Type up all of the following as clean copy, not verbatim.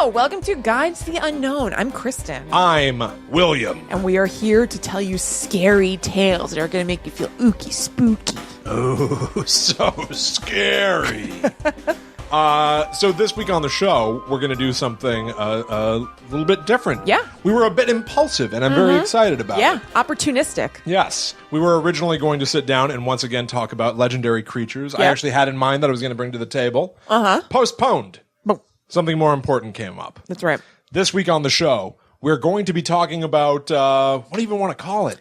Hello, welcome to Guides to the Unknown. I'm Kristen. I'm William. And we are here to tell you scary tales that are going to make you feel ooky spooky. Oh, so scary. So this week on the show, we're going to do something a little bit different. Yeah. We were a bit impulsive, and I'm very excited about it. Yeah, opportunistic. Yes. We were originally going to sit down and once again talk about legendary creatures. I actually had in mind that I was going to bring to the table. Postponed. Something more important came up. That's right. This week on the show, we're going to be talking about, what do you even want to call it?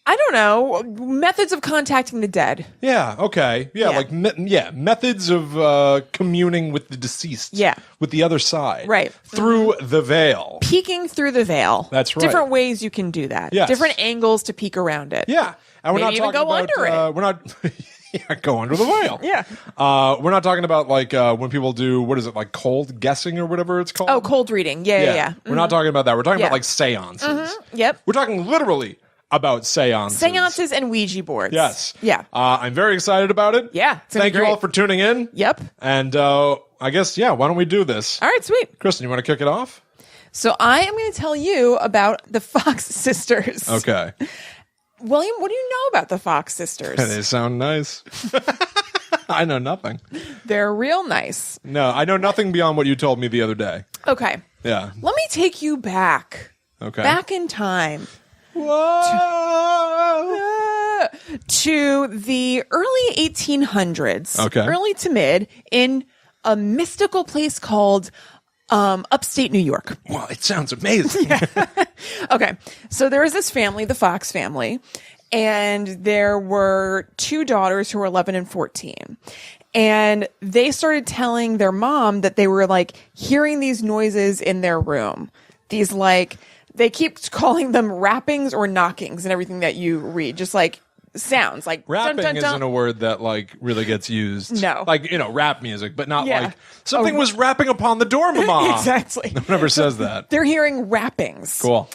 I don't know. Methods of contacting the dead. Yeah, okay. Yeah, like, methods of communing with the deceased. Yeah. With the other side. Right. Through the veil. Peeking through the veil. That's right. Different ways you can do that. Yes. Different angles to peek around it. Yeah. And we're Maybe not even talking go about, under it. We're not... Yeah, go under the veil. Yeah. We're not talking about, like, when people do, what is it, like cold guessing or whatever it's called? Oh, cold reading. Yeah. We're not talking about that. We're talking Yeah. about, like, seances. Yep. We're talking literally about seances. Seances and Ouija boards. Yes. Yeah. I'm very excited about it. Yeah. It's gonna Thank be you great. all for tuning in. Yep. And I guess, why don't we do this? All right, sweet. Kristen, you want to kick it off? So I am going to tell you about the Fox sisters. Okay. William, what do you know about the Fox sisters? They sound nice. I know nothing. They're real nice. No, I know nothing beyond what you told me the other day. Okay. Yeah. Let me take you back. Okay. Back in time. Whoa! To the early 1800s. Okay. Early to mid in a mystical place called upstate New York. Well, it sounds amazing. Okay. So there was this family, the Fox family, and there were two daughters who were 11 and 14. And they started telling their mom that they were like hearing these noises in their room. These like, they keep calling them rappings or knockings and everything that you read, just like sounds like Rapping dun, dun, dun. isn't a word that like really gets used. No. Like, rap music, but not Yeah. like something was rapping upon the door, mama. Exactly. No one ever says that. They're hearing rappings. Cool.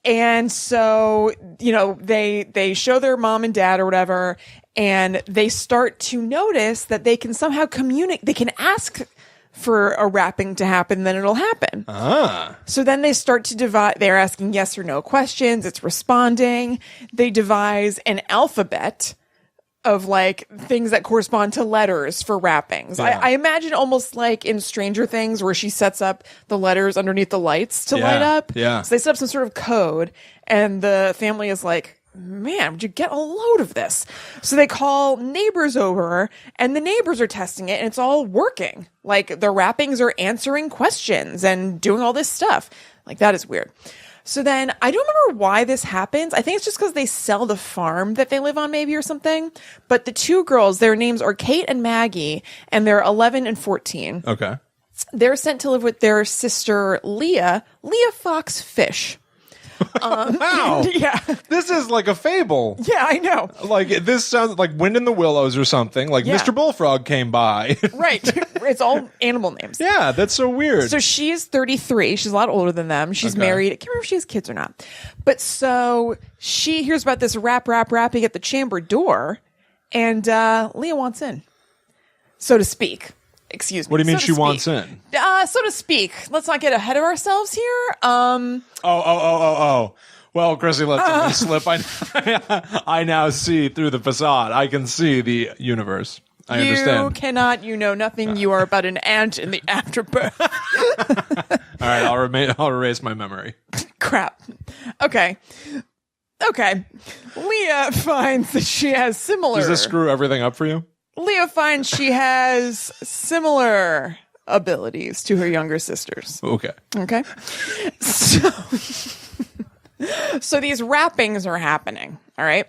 And so, they show their mom and dad or whatever, and they start to notice that they can somehow communicate. They can ask for a rapping to happen, then it'll happen. So then they start to divide. They're asking yes or no questions. It's responding. They devise an alphabet of like things that correspond to letters for rappings. Yeah. I imagine almost like in Stranger Things where she sets up the letters underneath the lights to light up. Yeah. So they set up some sort of code and the family is like, man, would you get a load of this? So they call neighbors over and the neighbors are testing it and it's all working. Like the rappings are answering questions and doing all this stuff. Like that is weird. So then I don't remember why this happens. I think it's just because they sell the farm that they live on maybe or something. But the two girls, their names are Kate and Maggie, and they're 11 and 14. Okay. They're sent to live with their sister Leah Fox Fish. Wow. Yeah. This is like a fable. Yeah, I know. Like, this sounds like Wind in the Willows or something. Like, Yeah. Mr. Bullfrog came by. Right. It's all animal names. Yeah, that's so weird. So she's 33. She's a lot older than them. She's Okay. married. I can't remember if she has kids or not. But so she hears about this rapping at the chamber door, and Leah wants in, so to speak. Excuse me. What do you mean so to she speak. wants in? So to speak. Let's not get ahead of ourselves here. Oh. Well, Chrissy let something slip. I now see through the facade. I can see the universe. I You understand. cannot. You know nothing. You are but an ant in the afterbirth. All right, I'll erase my memory. Crap. Okay. Leah finds that she has similar. Does this screw everything up for you? Leah finds she has similar abilities to her younger sisters. Okay. Okay. So these rappings are happening. All right.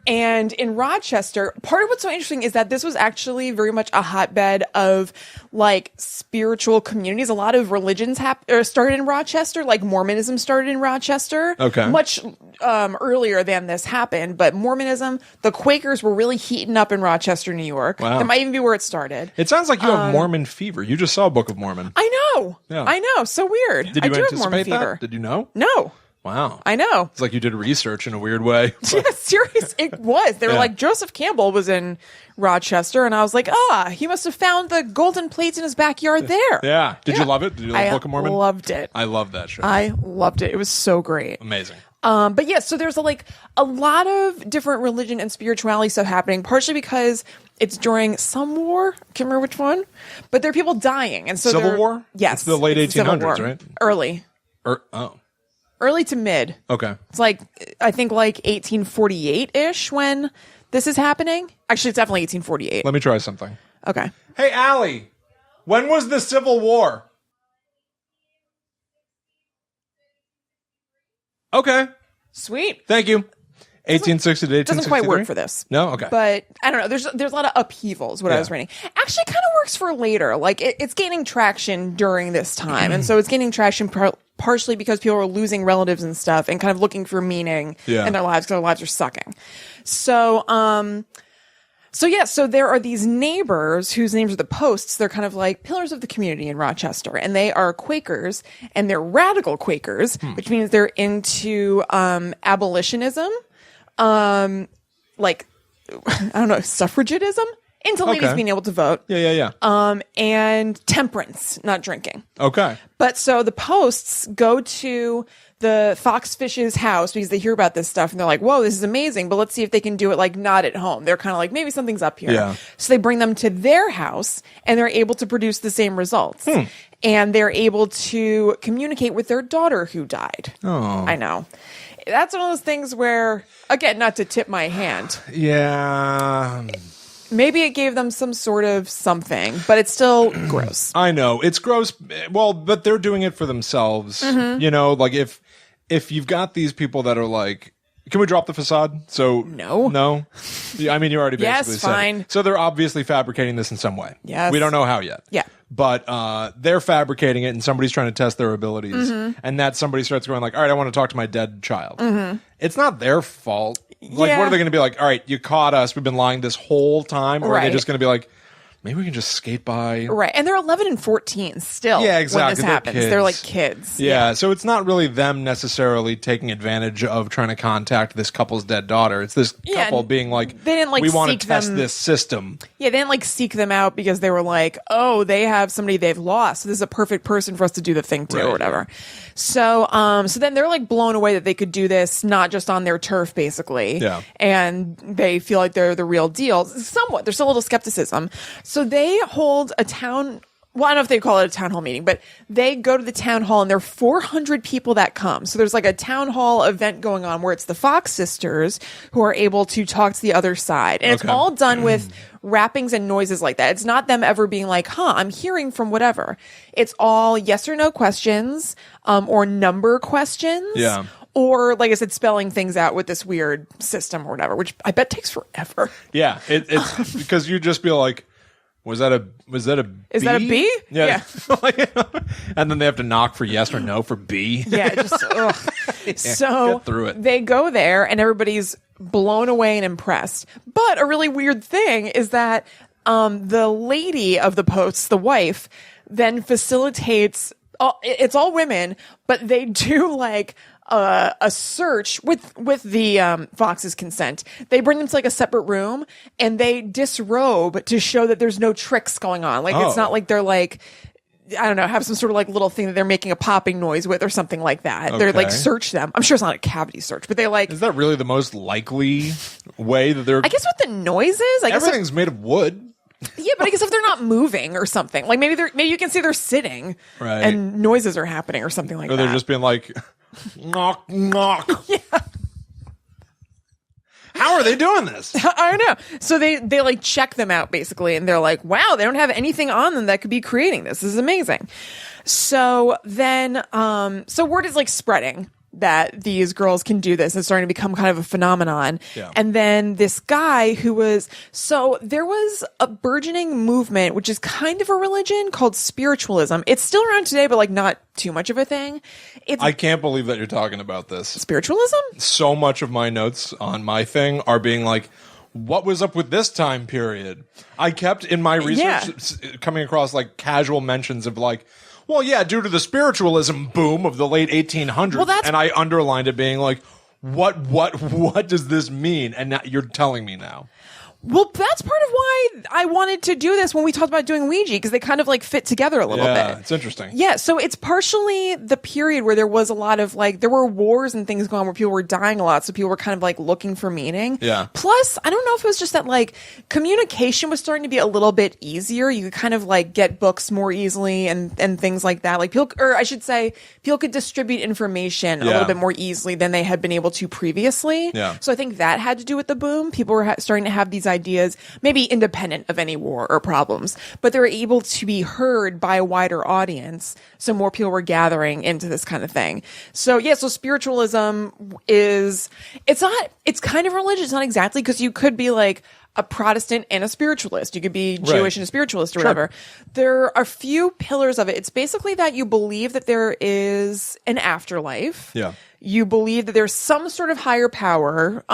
And in Rochester, part of what's so interesting is that this was actually very much a hotbed of like spiritual communities. A lot of religions started in Rochester, like Mormonism started in Rochester. Okay. Much earlier than this happened. But Mormonism, the Quakers were really heating up in Rochester, New York. Wow. That might even be where it started. It sounds like you have Mormon fever. You just saw Book of Mormon. I know. Yeah. I know. So weird. Did you I do have Mormon anticipate fever. that? Did you know? No. Wow. I know. It's like you did research in a weird way. Yeah, serious. It was. They were like, Joseph Campbell was in Rochester, and I was like, he must have found the golden plates in his backyard there. Yeah. Did you love it? Did you love Book of Mormon? I loved it. I love that show. I loved it. It was so great. Amazing. But yeah, so there's a lot of different religion and spirituality stuff happening, partially because it's during some war. Can't remember which one, but there are people dying, and so Civil War. Yes, it's the late 1800s, right? Early to mid. Okay. It's I think 1848-ish when this is happening. Actually, it's definitely 1848. Let me try something. Okay. Hey, Allie, when was the Civil War? Okay. Sweet. Thank you. 1860 to 1863? Doesn't quite work for this. No? Okay. But I don't know. There's a lot of upheavals, what I was reading. Actually, kind of works for later. It's gaining traction during this time. And so it's gaining traction partially because people are losing relatives and stuff and kind of looking for meaning in their lives because their lives are sucking. So, so there are these neighbors whose names are the Posts. They're kind of like pillars of the community in Rochester, and they are Quakers, and they're radical Quakers, which means they're into abolitionism, I don't know, suffragism, into ladies being able to vote. Yeah. And temperance, not drinking. Okay. But so the Posts go to the Foxfish's house because they hear about this stuff and they're like, whoa, this is amazing, but let's see if they can do it not at home. They're kind of like, maybe something's up here. Yeah. So they bring them to their house and they're able to produce the same results. And they're able to communicate with their daughter who died. Oh. I know. That's one of those things where, again, not to tip my hand. Yeah. Maybe it gave them some sort of something, but it's still gross. I know. It's gross. Well, but they're doing it for themselves. You know, if you've got these people that are like, can we drop the facade? So no. I mean, you already basically said fine. it. So they're obviously fabricating this in some way. Yes. We don't know how yet. Yeah. But they're fabricating it, and somebody's trying to test their abilities, and that somebody starts going like, all right, I want to talk to my dead child. It's not their fault. What are they going to be like? All right, you caught us. We've been lying this whole time. Or are they just going to be like, maybe we can just skate by? Right. And they're 11 and 14 still. Yeah, exactly. When this happens. They're like kids. Yeah. So it's not really them necessarily taking advantage of trying to contact this couple's dead daughter. It's this couple being like, they didn't we want to test this system. Yeah, they didn't seek them out because they were like, oh, they have somebody they've lost. So this is a perfect person for us to do the thing to or whatever. So so then they're blown away that they could do this not just on their turf, basically. Yeah. And they feel like they're the real deal. Somewhat. There's still a little skepticism. So they hold a town. Well, I don't know if they call it a town hall meeting, but they go to the town hall and there are 400 people that come. So there's a town hall event going on where it's the Fox sisters who are able to talk to the other side. And it's all done with rappings and noises like that. It's not them ever being like, I'm hearing from whatever. It's all yes or no questions, or number questions. Yeah. Or, like I said, spelling things out with this weird system or whatever, which I bet takes forever. Yeah. It's because you just be like, Was that a B? Is that a B? Yeah. And then they have to knock for yes or no for B. Yeah, just ugh. So get through it. They go there and everybody's blown away and impressed. But a really weird thing is that the lady of the Posts, the wife, then facilitates. It's all women, but they do a search with the Fox's consent. They bring them to a separate room and they disrobe to show that there's no tricks going on. It's not like they're I don't know, have some sort of little thing that they're making a popping noise with or something like that. Okay. They're search them. I'm sure it's not a cavity search, but they Is that really the most likely way that they're? I guess with the noises, everything's made of wood. Yeah, but I guess if they're not moving or something, maybe you can see they're sitting, right, and noises are happening or something like that. Or they're just being knock, knock. Yeah. How are they doing this? I don't know. So they check them out basically, and they're like, wow, they don't have anything on them that could be creating this. This is amazing. So then, so word is spreading that these girls can do this. It's starting to become kind of a phenomenon. Yeah. And then this guy so there was a burgeoning movement, which is kind of a religion called Spiritualism. It's still around today, but not too much of a thing. I can't believe that you're talking about this. Spiritualism? So much of my notes on my thing are being what was up with this time period? I kept in my research coming across casual mentions of Well, yeah, due to the spiritualism boom of the late 1800s. Well, that's- and I underlined it being like, what does this mean? And now you're telling me now. Well, that's part of why I wanted to do this when we talked about doing Ouija, because they kind of like fit together a little Yeah, bit. it's interesting. Yeah, so it's partially the period where there was a lot of like, there were wars and things going on where people were dying a lot, so people were kind of like looking for meaning. Yeah. Plus, I don't know if it was just that like communication was starting to be a little bit easier. You could kind of like get books more easily and things like that. Like people, or I should say, people could distribute information a little bit more easily than they had been able to previously. Yeah. So I think that had to do with the boom. People were starting to have these ideas, maybe independent of any war or problems, but they were able to be heard by a wider audience. So more people were gathering into this kind of thing. So yeah, so spiritualism it's kind of religious. It's not exactly, because you could be like a Protestant and a spiritualist. You could be Jewish and a spiritualist or whatever. There are a few pillars of it. It's basically that you believe that there is an afterlife. Yeah. You believe that there's some sort of higher power.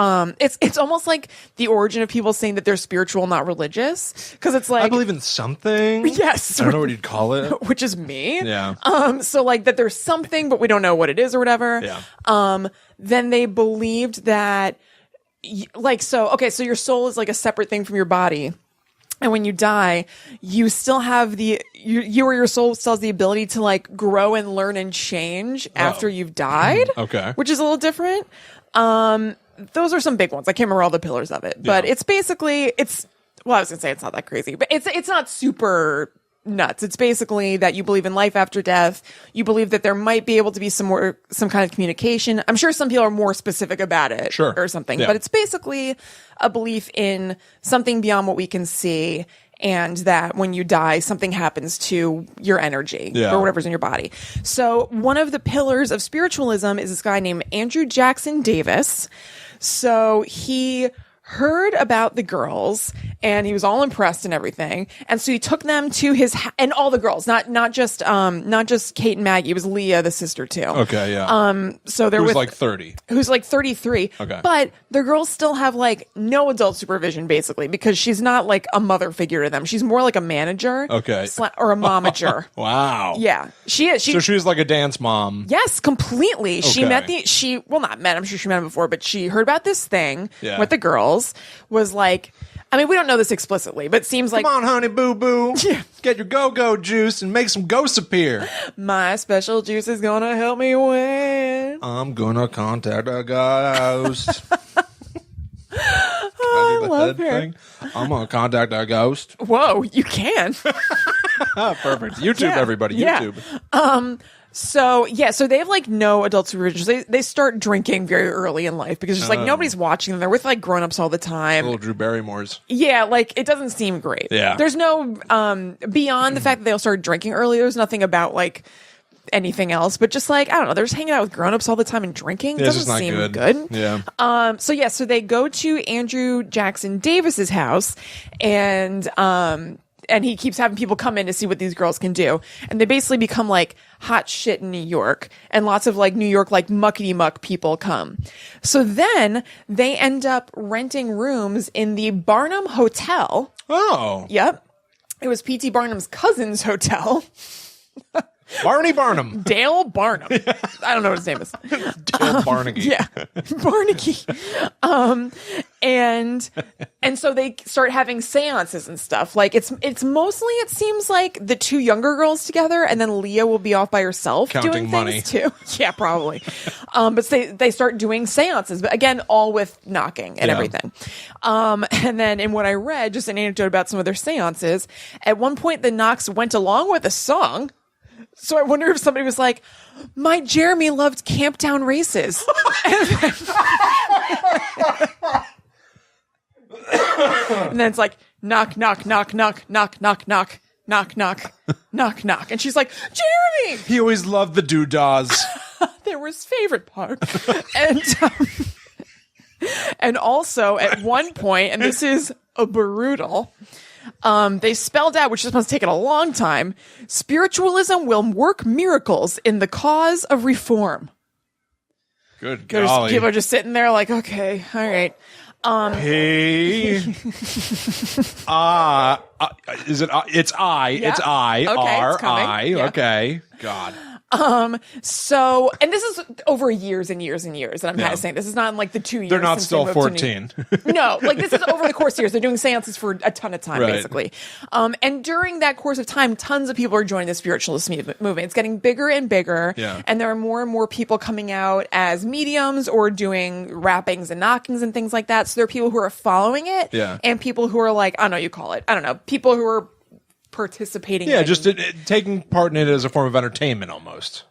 It's almost like the origin of people saying that they're spiritual, not religious. Because it's like, I believe in something. Yes. I don't know what you'd call it. which is me. Yeah. So like that there's something, but we don't know what it is or whatever. Yeah. Then they believed that, so your soul is like a separate thing from your body. And when you die, you still have you or your soul still has the ability to like grow and learn and change after you've died. Okay. Which is a little different. Those are some big ones. I can't remember all the pillars of it, but it's basically, I was gonna say it's not that crazy, but it's not super nuts. It's basically that you believe in life after death. You believe that there might be able to be some kind of communication. I'm sure some people are more specific about it, Sure. or something, Yeah. but it's basically a belief in something beyond what we can see, and that when you die, something happens to your energy or whatever's in your body. So one of the pillars of spiritualism is this guy named Andrew Jackson Davis. So he heard about the girls and he was all impressed and everything. And so he took them to his and all the girls, not just Kate and Maggie. It was Leah, the sister too. Okay, yeah. So there Who's was like 30. who's like 33. Okay. But the girls still have like no adult supervision basically, because she's not like a mother figure to them. She's more like a manager. Okay. Or a momager. Wow. Yeah. She is. So she's like a dance mom. Yes, completely. She Okay. not met, I'm sure she met him before, but she heard about this thing Yeah. with the girls, was like, I mean, we don't know this explicitly, but it seems like, Come on, honey, boo-boo. Get your go-go juice and make some ghosts appear. my special juice is gonna help me win. I'm gonna contact a ghost. I love her. I'm gonna contact a ghost. Whoa, you can. Perfect. YouTube, Yeah. everybody. Yeah. YouTube. So they have like no adult supervision. They start drinking very early in life because just like nobody's watching them. They're with like grown-ups all the time. Little Drew Barrymore's. Yeah, like it doesn't seem great. Yeah. There's no beyond the fact that they all started drinking early, there's nothing about like anything else, but just like, I don't know, they're just hanging out with grown-ups all the time and drinking. It Yeah, it's just doesn't not seem good. Yeah. So they go to Andrew Jackson Davis's house, and he keeps having people come in to see what these girls can do. And they basically become like hot shit in New York. And lots of like New York, like muckety muck people come. So then they end up renting rooms in the Barnum Hotel. Oh. Yep. It was P.T. Barnum's cousin's hotel. Barney Barnum. Dale Barnum. I don't know what his name is. Dale Barnegie. Yeah. Barnegie. And so they start having seances and stuff. Like it's mostly, it seems like the two younger girls together, and then Leah will be off by herself Counting doing money. things too. Yeah, probably. But they start doing seances, but again, all with knocking and Yeah. everything. And then in what I read, just an anecdote about some of their seances, at one point the knocks went along with a song. So I wonder if somebody was like, my Jeremy loved Camptown Races. And then it's like, knock, knock, knock, knock, knock, knock, knock, knock, knock, knock, knock. And she's like, Jeremy! He always loved the doodads. They were his favorite part. And also at one point, and this is brutal, they spelled out, which just must have taken a long time, spiritualism will work miracles in the cause of reform. Good There's golly. people are just sitting there like, okay, all right. P. Is it? It's I. Yeah. It's I. Okay, R. it's coming. I. Yeah. Okay. God. So, and this is over years and years and years. And I'm kind of saying this is not in like the 2 years. They're not since still they moved to 14. No, like this is over the course of years. They're doing seances for a ton of time, Right. basically. And during that course of time, tons of people are joining the spiritualist movement. It's getting bigger and bigger. Yeah. And there are more and more people coming out as mediums or doing rappings and knockings and things like that. So there are people who are following it. Yeah. And people who are like, I don't know, you call it. I don't know. People who are participating. Yeah, in, just taking part in it as a form of entertainment almost.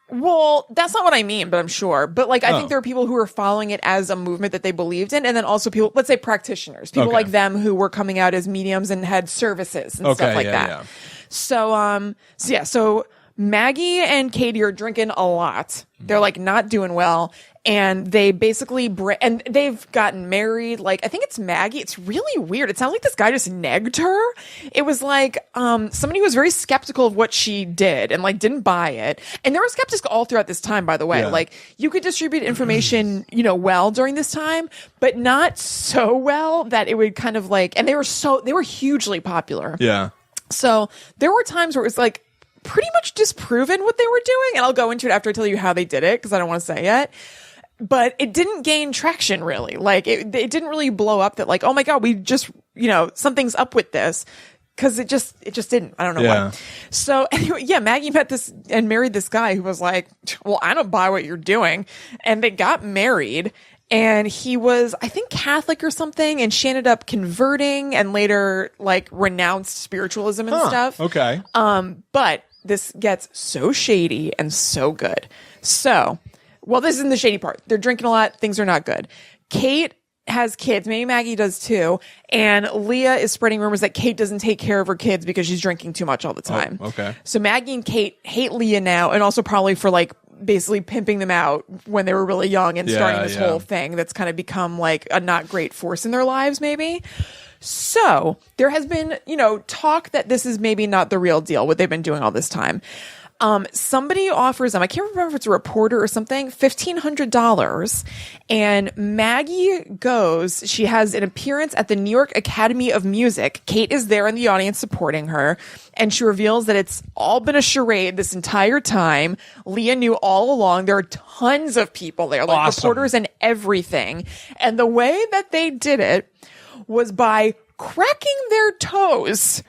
Well, that's not what I mean, but I'm sure. But like, I think there are people who are following it as a movement that they believed in, and then also people, let's say practitioners, people like them who were coming out as mediums and had services and stuff like that. Yeah. So Maggie and Katie are drinking a lot. They're like not doing well. And they basically, and they've gotten married. Like, I think it's Maggie. It's really weird. It sounds like this guy just negged her. It was like, somebody who was very skeptical of what she did and like didn't buy it. And there were skeptics all throughout this time, by the way. Yeah. Like, you could distribute information, well during this time, but not so well that it would kind of like, and they were hugely popular. Yeah. So there were times where it was like, pretty much disproven what they were doing. And I'll go into it after I tell you how they did it, because I don't want to say yet. But it didn't gain traction, really. Like, it didn't really blow up that, like, oh my God, we just, something's up with this. Because it just didn't. I don't know why. So anyway, Maggie met this and married this guy who was like, well, I don't buy what you're doing. And they got married. And he was, I think, Catholic or something. And she ended up converting and later, like, renounced spiritualism and stuff. Okay. But this gets so shady and so good. So, well, this isn't the shady part. They're drinking a lot. Things are not good. Kate has kids. Maybe Maggie does too. And Leah is spreading rumors that Kate doesn't take care of her kids because she's drinking too much all the time. Oh, okay. So Maggie and Kate hate Leah now, and also probably for like basically pimping them out when they were really young and starting this whole thing that's kind of become like a not great force in their lives, maybe. So there has been, talk that this is maybe not the real deal, what they've been doing all this time. Somebody offers them, I can't remember if it's a reporter or something, $1,500. And Maggie goes, she has an appearance at the New York Academy of Music. Kate is there in the audience supporting her. And she reveals that it's all been a charade this entire time. Leah knew all along. There are tons of people there, like reporters and everything. And the way that they did it was by cracking their toes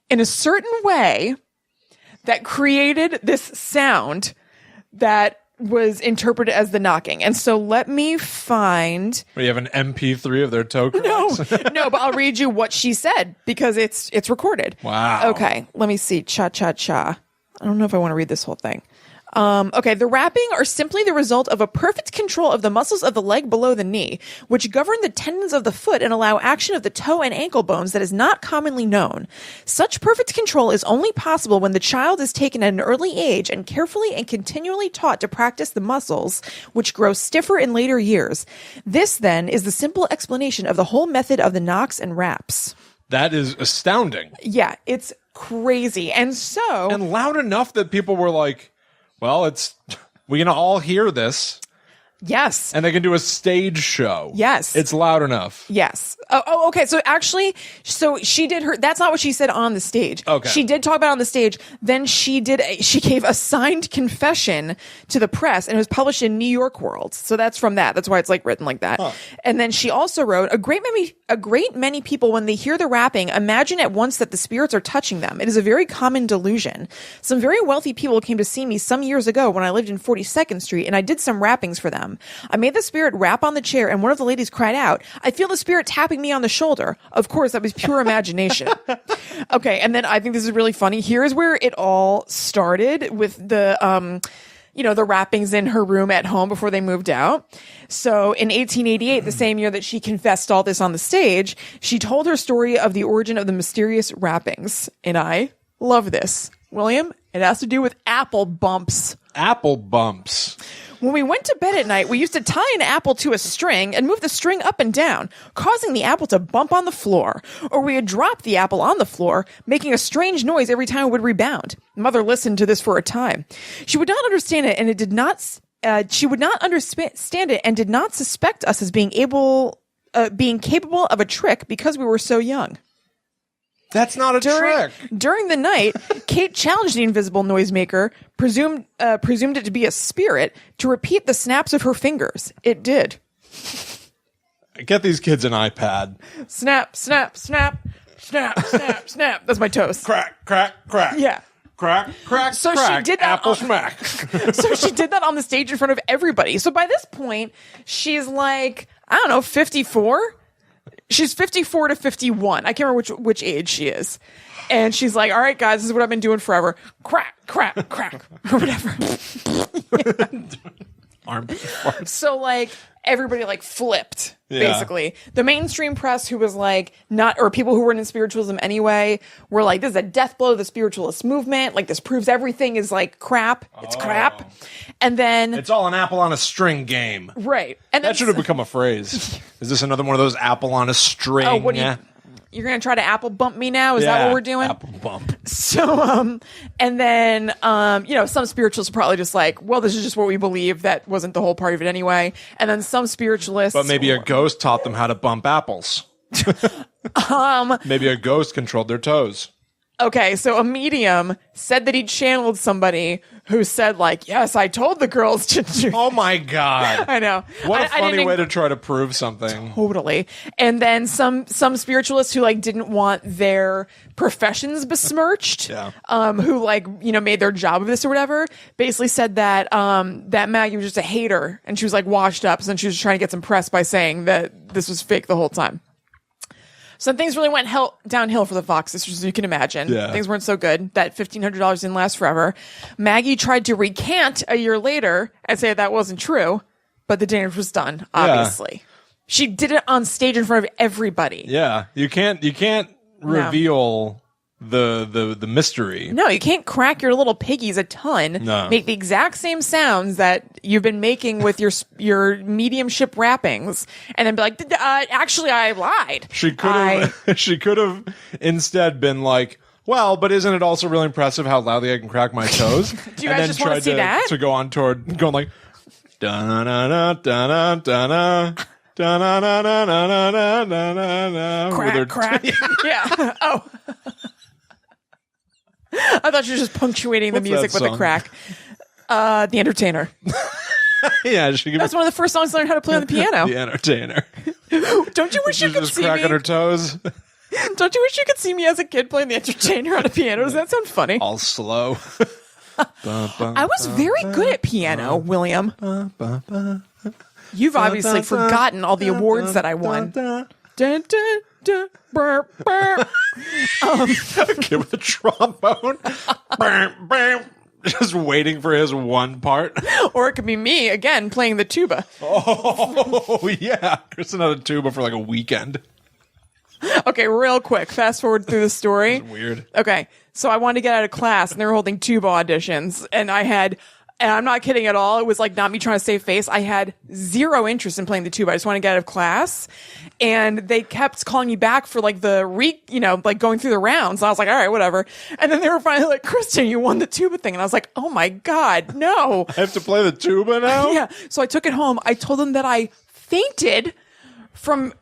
in a certain way that created this sound that was interpreted as the knocking. And so let me find... You have an MP3 of their toe cracks? No, but I'll read you what she said because it's recorded. Wow. Okay, let me see. Cha-cha-cha. I don't know if I want to read this whole thing. Okay, the wrapping are simply the result of a perfect control of the muscles of the leg below the knee, which govern the tendons of the foot and allow action of the toe and ankle bones that is not commonly known. Such perfect control is only possible when the child is taken at an early age and carefully and continually taught to practice the muscles, which grow stiffer in later years. This, then, is the simple explanation of the whole method of the knocks and raps. That is astounding. Yeah, it's crazy. And so... And loud enough that people were like, well, we can all hear this. Yes. And they can do a stage show. Yes. It's loud enough. Yes. Oh, okay. So actually, she did that's not what she said on the stage. Okay. She did talk about it on the stage. Then she gave a signed confession to the press and it was published in New York World. So that's from that. That's why it's like written like that. Huh. And then she also wrote, a great many people, when they hear the rapping, imagine at once that the spirits are touching them. It is a very common delusion. Some very wealthy people came to see me some years ago when I lived in 42nd Street and I did some rappings for them. I made the spirit rap on the chair and one of the ladies cried out, I feel the spirit tapping me on the shoulder. Of course, that was pure imagination. Okay. And then I think this is really funny. Here's where it all started with the wrappings in her room at home before they moved out. So in 1888, the same year that she confessed all this on the stage, she told her story of the origin of the mysterious wrappings. And I love this. William, it has to do with apple bumps. Apple bumps. When we went to bed at night, we used to tie an apple to a string and move the string up and down, causing the apple to bump on the floor. Or we would drop the apple on the floor, making a strange noise every time it would rebound. Mother listened to this for a time. She would not understand it, and she would not understand it and did not suspect us as being able being capable of a trick because we were so young. That's not a trick. During the night, Kate challenged the invisible noisemaker, presumed it to be a spirit, to repeat the snaps of her fingers. It did. Get these kids an iPad. Snap, snap, snap, snap, snap, snap. That's my toast. Crack, crack, crack. Yeah. Crack, crack, So crack. she did that Apple smack. So she did that on the stage in front of everybody. So by this point, she's like, I don't know, 54? She's 54 to 51. I can't remember which age she is. And she's like, all right, guys, this is what I've been doing forever. Crack, crack, crack, or whatever. So, like, everybody, like, flipped, basically. The mainstream press, who was, like, or people who weren't in spiritualism anyway, were like, this is a death blow to the spiritualist movement. Like, this proves everything is, like, crap. It's crap. And then... It's all an apple on a string game. Right. And that should have become a phrase. Is this another one of those apple on a string? Oh, what do you... You're going to try to apple bump me now? Is that what we're doing? Apple bump. So, and then, some spiritualists are probably just like, well, this is just what we believe. That wasn't the whole part of it anyway. And then some spiritualists. But maybe a ghost taught them how to bump apples. Maybe a ghost controlled their toes. Okay, so a medium said that he channeled somebody who said, like, yes, I told the girls to do. Oh, my God. I know. What a funny way to try to prove something. Totally. And then some spiritualists who, like, didn't want their professions besmirched, who, like, made their job of this or whatever, basically said that that Maggie was just a hater, and she was, like, washed up, so she was trying to get some press by saying that this was fake the whole time. So things really went downhill for the Fox sisters, as you can imagine. Yeah. Things weren't so good. That $1,500 didn't last forever. Maggie tried to recant a year later and say that wasn't true, but the damage was done, obviously. She did it on stage in front of everybody. Yeah. You can't reveal the mystery. No, you can't crack your little piggies a ton. No. Make the exact same sounds that you've been making with your mediumship wrappings, and then be like, actually, I lied. She could have instead been like, well, but isn't it also really impressive how loudly I can crack my toes? Do you guys just want to see that? To go on toward going like, da-na-na-na, da-na-da-na. Da-na-na-na-na-na-na-na. Crack, crack. Yeah. Oh. I thought you were just punctuating the music with a crack. The Entertainer. Yeah, that's one of the first songs I learned how to play on the piano. The Entertainer. Don't you wish you could just see cracking me? her toes. Don't you wish you could see me as a kid playing the Entertainer on a piano? Does that sound funny? All slow. I was very good at piano, William. You've obviously forgotten all the awards that I won. Dun, dun, dun, burr, burr. A kid with a trombone. Just waiting for his one part. Or it could be me, again, playing the tuba. Oh, yeah. Kristen had a tuba for like a weekend. Okay, real quick. Fast forward through the story. Weird. Okay, so I wanted to get out of class, and they were holding tuba auditions, and I'm not kidding at all. It was like not me trying to save face. I had zero interest in playing the tuba. I just wanted to get out of class. And they kept calling me back for like like going through the rounds. I was like, all right, whatever. And then they were finally like, Kristen, you won the tuba thing. And I was like, oh my God, no. I have to play the tuba now? Yeah. So I took it home. I told them that I fainted from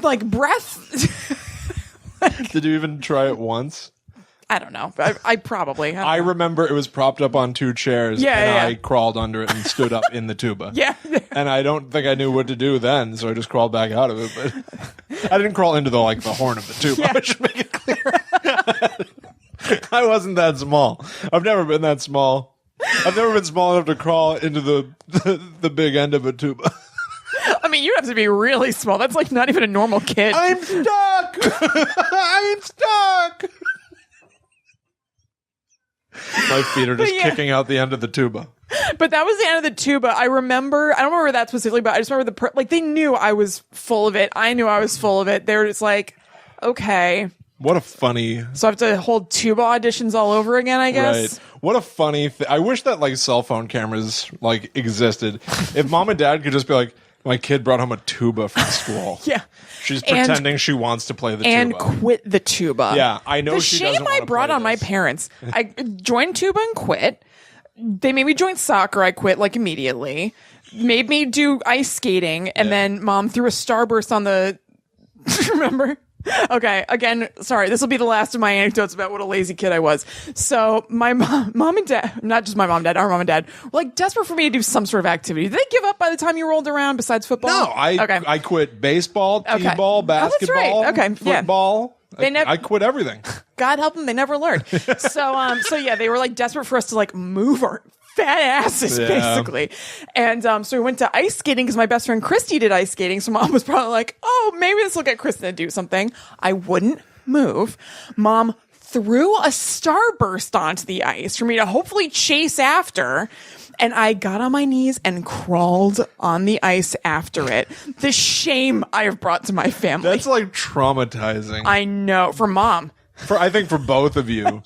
like breath. Did you even try it once? I don't know. I probably. I remember it was propped up on two chairs, I crawled under it and stood up in the tuba. Yeah. And I don't think I knew what to do then, so I just crawled back out of it. But I didn't crawl into the horn of the tuba. Yeah. I should make it clear. I wasn't that small. I've never been that small. I've never been small enough to crawl into the big end of a tuba. I mean, you have to be really small. That's like not even a normal kid. I'm stuck. I'm stuck. My feet are just kicking out the end of the tuba. But that was the end of the tuba. I don't remember that specifically, but I just remember they knew I was full of it. I knew I was full of it. They were just like, okay. What a funny... So I have to hold tuba auditions all over again, I guess? Right. What a funny thing. I wish that cell phone cameras existed. If mom and dad could just be like, my kid brought home a tuba from school. Yeah. She's pretending she wants to play the tuba. And quit the tuba. Yeah, I know the she doesn't shame I brought on my parents. I joined tuba and quit. they made me join soccer. I quit like immediately. Made me do ice skating, and then Mom threw a starburst on the. Remember? Okay, again, sorry, this will be the last of my anecdotes about what a lazy kid I was. So my mom and dad, not just my mom and dad, our mom and dad, were like desperate for me to do some sort of activity. Did they give up by the time you rolled around besides football? No, I quit baseball, t-ball, basketball, oh, that's right. Okay, football. Yeah. I quit everything. God help them, they never learned. So yeah, they were like desperate for us to like move our fat asses, basically. And so we went to ice skating because my best friend Christy did ice skating. So Mom was probably like, oh, maybe this will get Kristen to do something. I wouldn't move. Mom threw a starburst onto the ice for me to hopefully chase after. And I got on my knees and crawled on the ice after it. The shame I have brought to my family. That's like traumatizing. I know. For Mom. I think for both of you.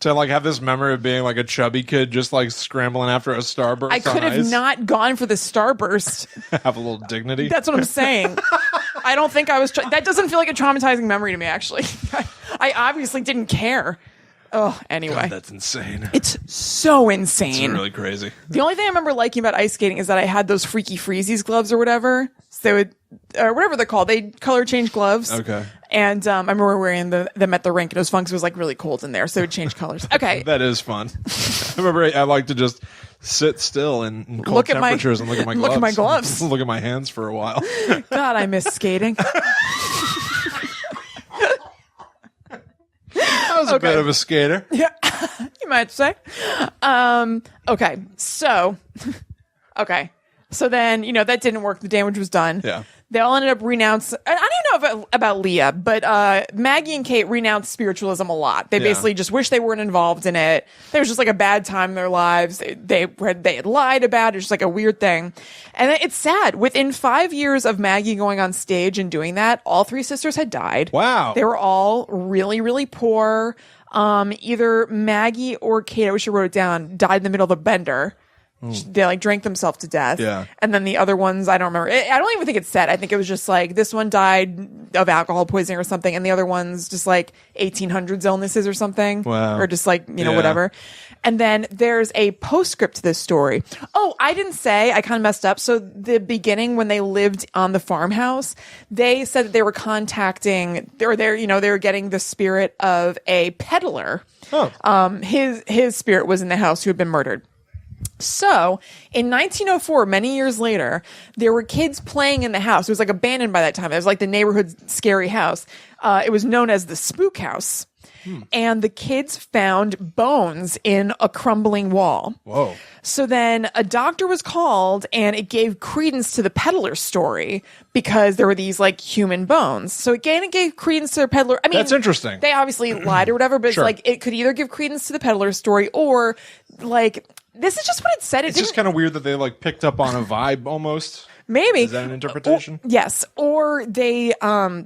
To like have this memory of being like a chubby kid just like scrambling after a starburst. I could have not gone for the starburst. Have a little dignity. That's what I'm saying. I don't think I was. That doesn't feel like a traumatizing memory to me, actually. I obviously didn't care. Oh, anyway. God, that's insane. It's so insane. It's really crazy. The only thing I remember liking about ice skating is that I had those freaky freezies gloves or whatever. So they would, or whatever they're called. They color change gloves. Okay. And I remember wearing them at the rink, and it was fun because it was like really cold in there, so it would change colors. Okay. That is fun. I remember I like to just sit still in cold temperatures and look at my gloves. Look at my gloves. Look at my hands for a while. God, I miss skating. I was a bit of a skater. Yeah, you might say. Okay, so then, that didn't work. The damage was done. Yeah. They all ended up renouncing. I don't even know about Leah, but Maggie and Kate renounced spiritualism a lot. They basically just wish they weren't involved in it. There was just like a bad time in their lives. They had lied about it. Just like a weird thing. And it's sad. Within 5 years of Maggie going on stage and doing that, all three sisters had died. Wow. They were all really, really poor. Either Maggie or Kate, I wish I wrote it down, died in the middle of a bender. They like drank themselves to death. Yeah. And then the other ones, I don't remember. I don't even think it's said. I think it was just like this one died of alcohol poisoning or something, and the other one's just like 1800s illnesses or something. Wow. Or just like, whatever. And then there's a postscript to this story. Oh, I didn't say, I kind of messed up. So the beginning, when they lived on the farmhouse, they said that they were contacting, they were getting the spirit of a peddler. Oh. His spirit was in the house who had been murdered. So, in 1904, many years later, there were kids playing in the house. It was like abandoned by that time. It was like the neighborhood scary house. It was known as the Spook House. And the kids found bones in a crumbling wall. Whoa. So then a doctor was called, and it gave credence to the peddler's story because there were these like human bones. So again, it gave credence to the peddler. I mean, that's interesting. They obviously lied or whatever, but Sure. it's like it could either give credence to the peddler's story or like this is just what it said. It's just kind of weird that they like picked up on a vibe almost. Maybe. Is that an interpretation? Yes. Or they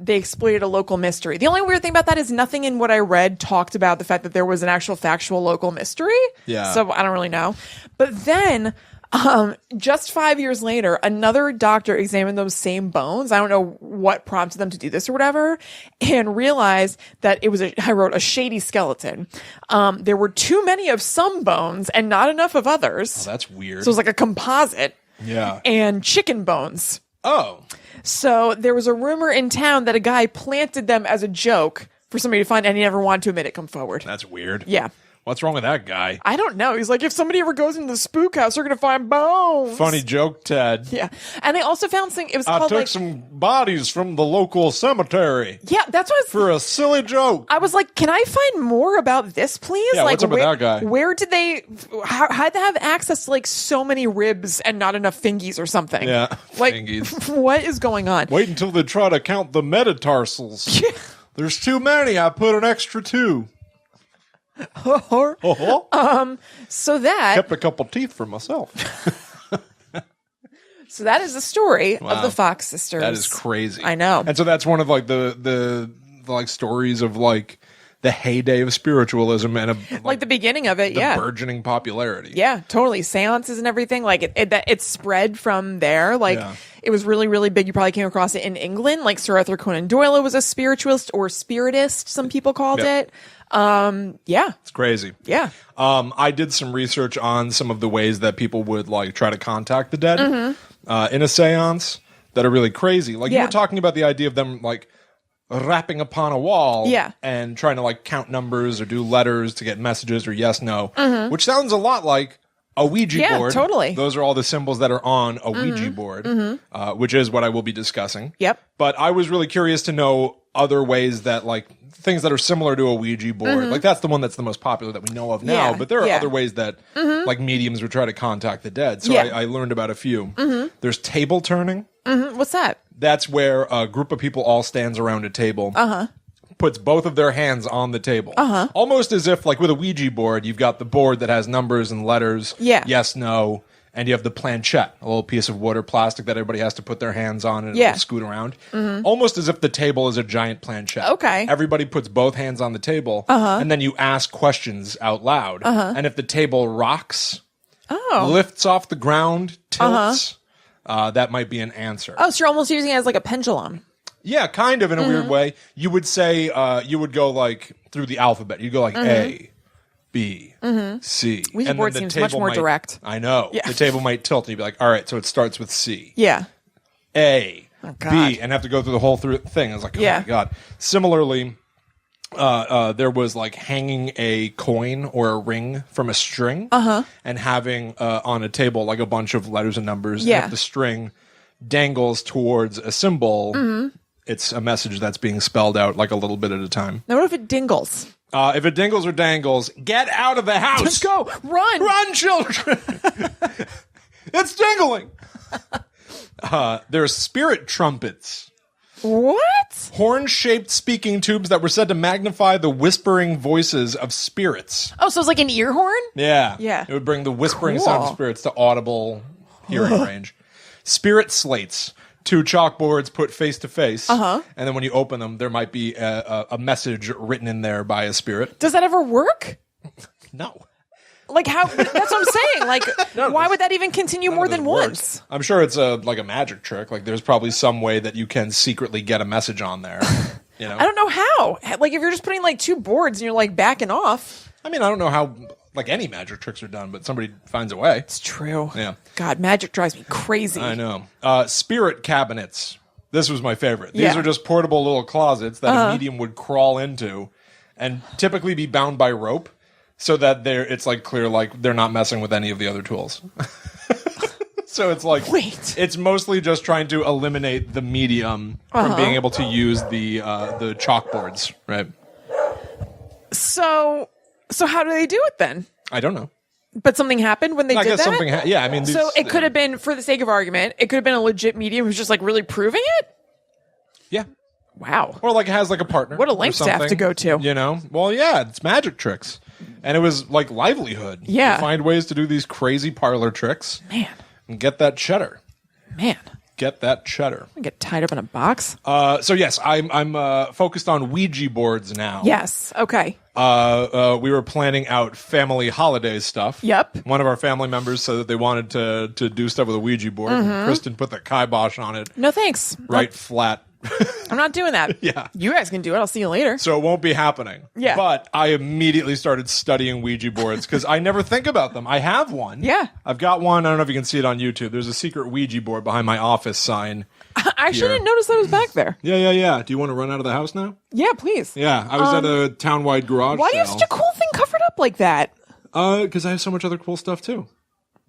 exploited a local mystery. The only weird thing about that is nothing in what I read talked about the fact that there was an actual factual local mystery. Yeah. So I don't really know. But then just 5 years later, another doctor examined those same bones. I don't know what prompted them to do this or whatever, and realized that it was I wrote a shady skeleton. There were too many of some bones and not enough of others. Oh, that's weird. So it was like a composite. Yeah. And chicken bones. Oh. So there was a rumor in town that a guy planted them as a joke for somebody to find, and he never wanted to admit it. Come forward. That's weird. Yeah. What's wrong with that guy? I don't know. He's like, if somebody ever goes into the spook house, they're going to find bones. Funny joke, Ted. Yeah. And they also found something. It was I called took like some bodies from the local cemetery. Yeah, that's what for a silly joke. I was like, can I find more about this, please? Yeah, like, what's up with that guy? Where did they? How'd they have access to like so many ribs and not enough fingies or something? Yeah, like fingies. What is going on? Wait until they try to count the metatarsals. There's too many. I put an extra 2. So that kept a couple teeth for myself. So that is the story Wow. of the Fox sisters. That is crazy. I know. And so that's one of like the like stories of like the heyday of spiritualism and like the beginning of it, the burgeoning popularity. Yeah, totally. Seances and everything. Like it spread from there. Like it was really, really big. You probably came across it in England. Like Sir Arthur Conan Doyle was a spiritualist or spiritist, some people called it. It's crazy. Yeah. I did some research on some of the ways that people would like try to contact the dead in a seance that are really crazy. Like you were talking about the idea of them like rapping upon a wall and trying to like count numbers or do letters to get messages or yes, no, which sounds a lot like a Ouija board. Totally. Those are all the symbols that are on a Ouija board, which is what I will be discussing. Yep. But I was really curious to know other ways that like things that are similar to a Ouija board. Like that's the one that's the most popular that we know of now. But there are other ways that like mediums would try to contact the dead. So I learned about a few. There's table turning. What's that? That's where a group of people all stands around a table. Puts both of their hands on the table. Almost as if, like with a Ouija board, you've got the board that has numbers and letters. Yes, no. And you have the planchette, a little piece of wood or plastic that everybody has to put their hands on and it'll scoot around. Almost as if the table is a giant planchette. Okay. Everybody puts both hands on the table. And then you ask questions out loud. And if the table rocks, lifts off the ground, tilts, that might be an answer. Oh, so you're almost using it as like a pendulum. Yeah, kind of in a weird way. You would say, you would go like through the alphabet. You go like A, B, C. Ouija board seems much more direct. I know. Yeah. The table might tilt and you'd be like, all right, so it starts with C. Yeah. A, B, and have to go through the whole thing. I was like, oh my God. Similarly, there was like hanging a coin or a ring from a string and having on a table like a bunch of letters and numbers. And if the string dangles towards a symbol, it's a message that's being spelled out like a little bit at a time. Now what if it dingles? If it dingles or dangles, get out of the house. Just go. Run. Run, children. It's dingling. There's spirit trumpets. What? Horn-shaped speaking tubes that were said to magnify the whispering voices of spirits. Oh, so it's like an ear horn? Yeah. Yeah. It would bring the whispering sound of spirits to audible hearing range. Spirit slates. 2 chalkboards put face to face. And then when you open them, there might be a message written in there by a spirit. Does that ever work? No. Like how? That's what I'm saying. Like, why would that even continue more than once? I'm sure it's like a magic trick. Like, there's probably some way that you can secretly get a message on there. You know? I don't know how. Like, if you're just putting like 2 boards and you're like backing off. I mean, I don't know how like any magic tricks are done, but somebody finds a way. It's true. Yeah. God, magic drives me crazy. I know. Spirit cabinets. This was my favorite. These are just portable little closets that a medium would crawl into and typically be bound by rope so that it's like clear, like they're not messing with any of the other tools. So it's like, it's mostly just trying to eliminate the medium from being able to use the chalkboards, right? So how do they do it then? I don't know. But something happened when they did that? Something I mean... So it could have been, for the sake of argument, it could have been a legit medium who's just like really proving it? Yeah. Wow. Or like has like a partner. What a length to have to go to. You know? Well, yeah, it's magic tricks. And it was like livelihood. Yeah. You find ways to do these crazy parlor tricks. Man. And get that cheddar. Man. Get that cheddar. I get tied up in a box. So yes, I'm focused on Ouija boards now. Yes. Okay. We were planning out family holiday stuff. Yep. One of our family members said that they wanted to do stuff with a Ouija board. And Kristen put the kibosh on it. No thanks. Flat. I'm not doing that. Yeah. You guys can do it. I'll see you later. So it won't be happening. Yeah. But I immediately started studying Ouija boards because I never think about them. I have one. Yeah. I've got one. I don't know if you can see it on YouTube. There's a secret Ouija board behind my office sign. I shouldn't notice that it was back there. Yeah. Do you want to run out of the house now? Yeah, please. Yeah. I was at a town-wide garage Why do you have such a cool thing covered up like that? Because I have so much other cool stuff, too.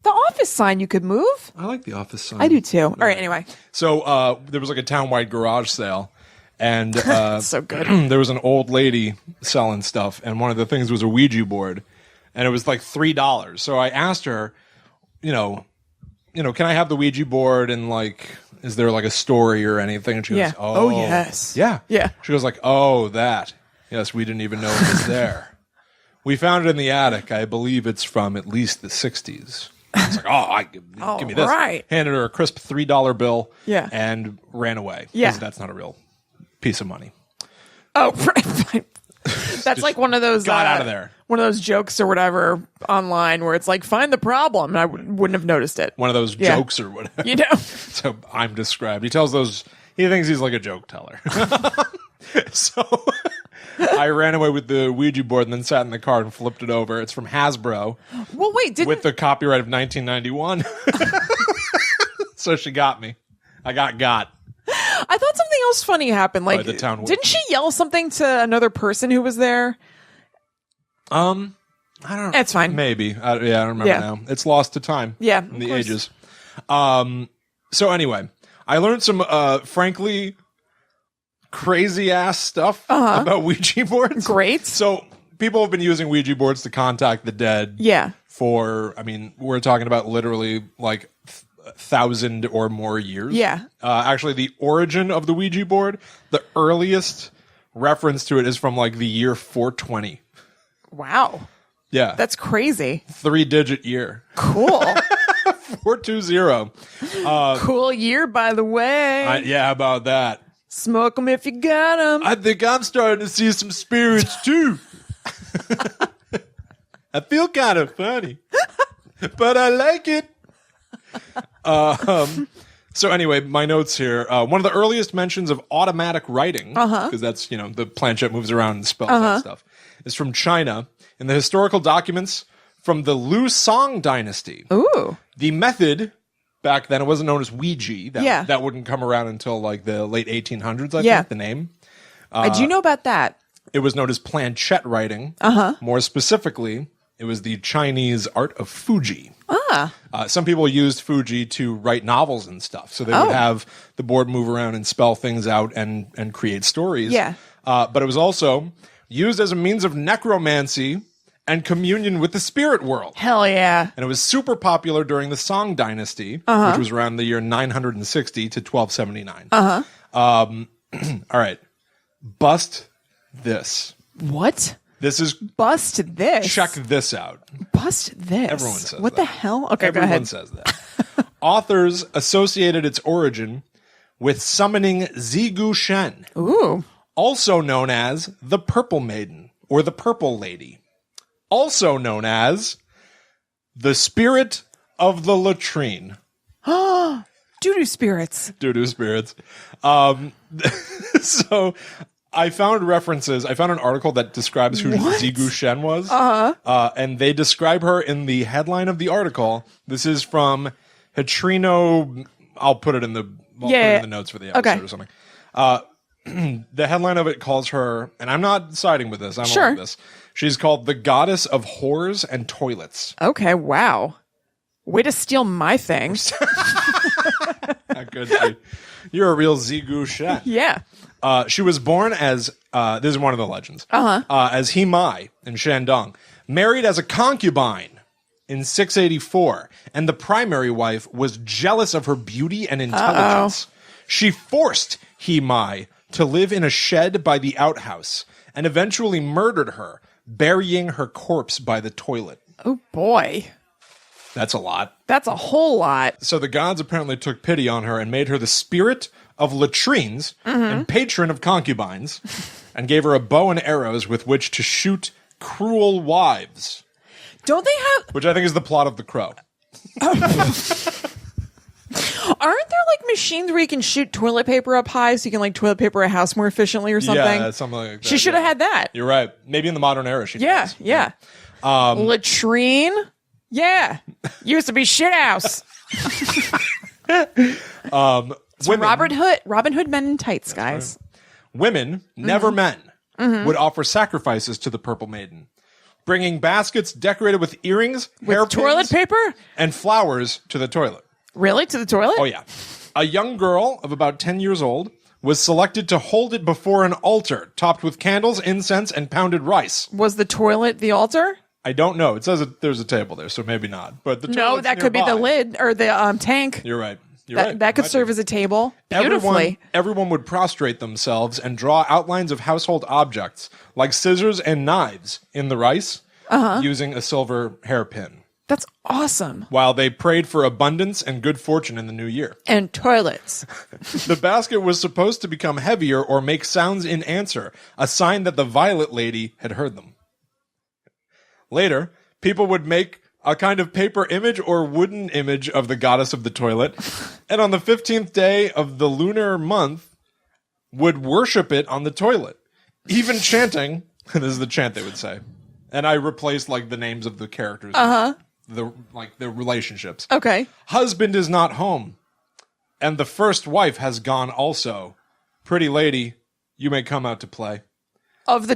The office sign you could move. I like the office sign. I do, too. All right, anyway. So there was like a town-wide garage sale. And so good. There was an old lady selling stuff, and one of the things was a Ouija board, and it was like $3. So I asked her, can I have the Ouija board, and like, is there like a story or anything? And she goes, oh yes, yeah. Yeah. She goes like, oh, that. Yes, we didn't even know it was there. We found it in the attic. I believe it's from at least the 60s. I was like, give me this. Right. Handed her a crisp $3 bill. Yeah. And ran away. Yeah. Because that's not a real piece of money. Oh, right. That's like one of those got out of there. One of those jokes or whatever online where it's like, find the problem, and I wouldn't have noticed it. One of those jokes or whatever. You know. So I'm described. He tells those. He thinks he's like a joke teller. So I ran away with the Ouija board and then sat in the car and flipped it over. It's from Hasbro. Well, wait, with the copyright of 1991. So she got me. I got. I thought something else funny happened. Like, the town didn't she yell something to another person who was there? I don't. It's fine. Maybe. I don't remember now. It's lost to time. Yeah, in the ages. So anyway, I learned some, frankly, crazy ass stuff about Ouija boards. Great. So people have been using Ouija boards to contact the dead. Yeah. For, I mean, we're talking about literally like 1,000 or more years. Yeah. Actually, the origin of the Ouija board, the earliest reference to it is from like the year 420. Wow. Yeah. That's crazy. 3-digit year. Cool. 420. Cool year, by the way. Yeah, how about that? Smoke them if you got them. I think I'm starting to see some spirits too. I feel kind of funny, but I like it. So anyway, my notes here. One of the earliest mentions of automatic writing, because that's, the planchette moves around and spells out stuff, is from China in the historical documents from the Liu Song dynasty. Ooh. The method back then, it wasn't known as Ouija. Yeah. That wouldn't come around until like the late 1800s, I think, the name. I do know about that. It was known as planchette writing. More specifically, it was the Chinese art of Fuji. Some people used Fuji to write novels and stuff. So they would have the board move around and spell things out and create stories. Yeah. But it was also used as a means of necromancy and communion with the spirit world. Hell yeah. And it was super popular during the Song dynasty, which was around the year 960 to 1279. All right. Bust this. What? This is... Bust this? Check this out. Bust this? Everyone says what that. The hell? Okay, Everyone go ahead. says that. Authors associated its origin with summoning Zigu Shen. Ooh. Also known as the Purple Maiden, or the Purple Lady. Also known as the Spirit of the Latrine. Doo-doo spirits. Doo-doo spirits. So I found references. I found an article that describes who Zigu Shen was. And they describe her in the headline of the article. This is from Hitrino. I'll put it in the notes for the episode or something. The headline of it calls her, and I'm not siding with this. I'm all with this. She's called the Goddess of Whores and Toilets. Okay, wow. Way to steal my thing. Not good. You're a real Zigu Shen. Yeah. She was born as, this is one of the legends, as Himai in Shandong, married as a concubine in 684, and the primary wife was jealous of her beauty and intelligence. She forced Himai to live in a shed by the outhouse and eventually murdered her, burying her corpse by the toilet. Oh, boy. That's a lot. That's a whole lot. So the gods apparently took pity on her and made her the spirit of latrines and patron of concubines, and gave her a bow and arrows with which to shoot cruel wives. Don't they have... Which I think is the plot of The Crow. Aren't there like machines where you can shoot toilet paper up high so you can like toilet paper a house more efficiently or something? Yeah, something like that. She should have had that. You're right. Maybe in the modern era she does. Yeah. Latrine? Yeah. Used to be shit house. Women, Robin Hood men in tights, guys. Right. Women, never men, would offer sacrifices to the Purple Maiden, bringing baskets decorated with earrings, hairpins, toilet paper, and flowers to the toilet. Really? To the toilet? Oh, yeah. A young girl of about 10 years old was selected to hold it before an altar topped with candles, incense, and pounded rice. Was the toilet the altar? I don't know. It says there's a table there, so maybe not. But no, that could be the lid or the tank. You're right. That could serve as a table beautifully. Everyone would prostrate themselves and draw outlines of household objects like scissors and knives in the rice using a silver hairpin. That's awesome. while they prayed for abundance and good fortune in the new year. And toilets. The basket was supposed to become heavier or make sounds in answer, a sign that the Violet Lady had heard them. Later, people would make a kind of paper image or wooden image of the goddess of the toilet, and on the 15th day of the lunar month, would worship it on the toilet, even chanting, this is the chant they would say, and I replaced, like, the names of the characters. The relationships. Okay. Husband is not home, and the first wife has gone also. Pretty lady, you may come out to play. Of the...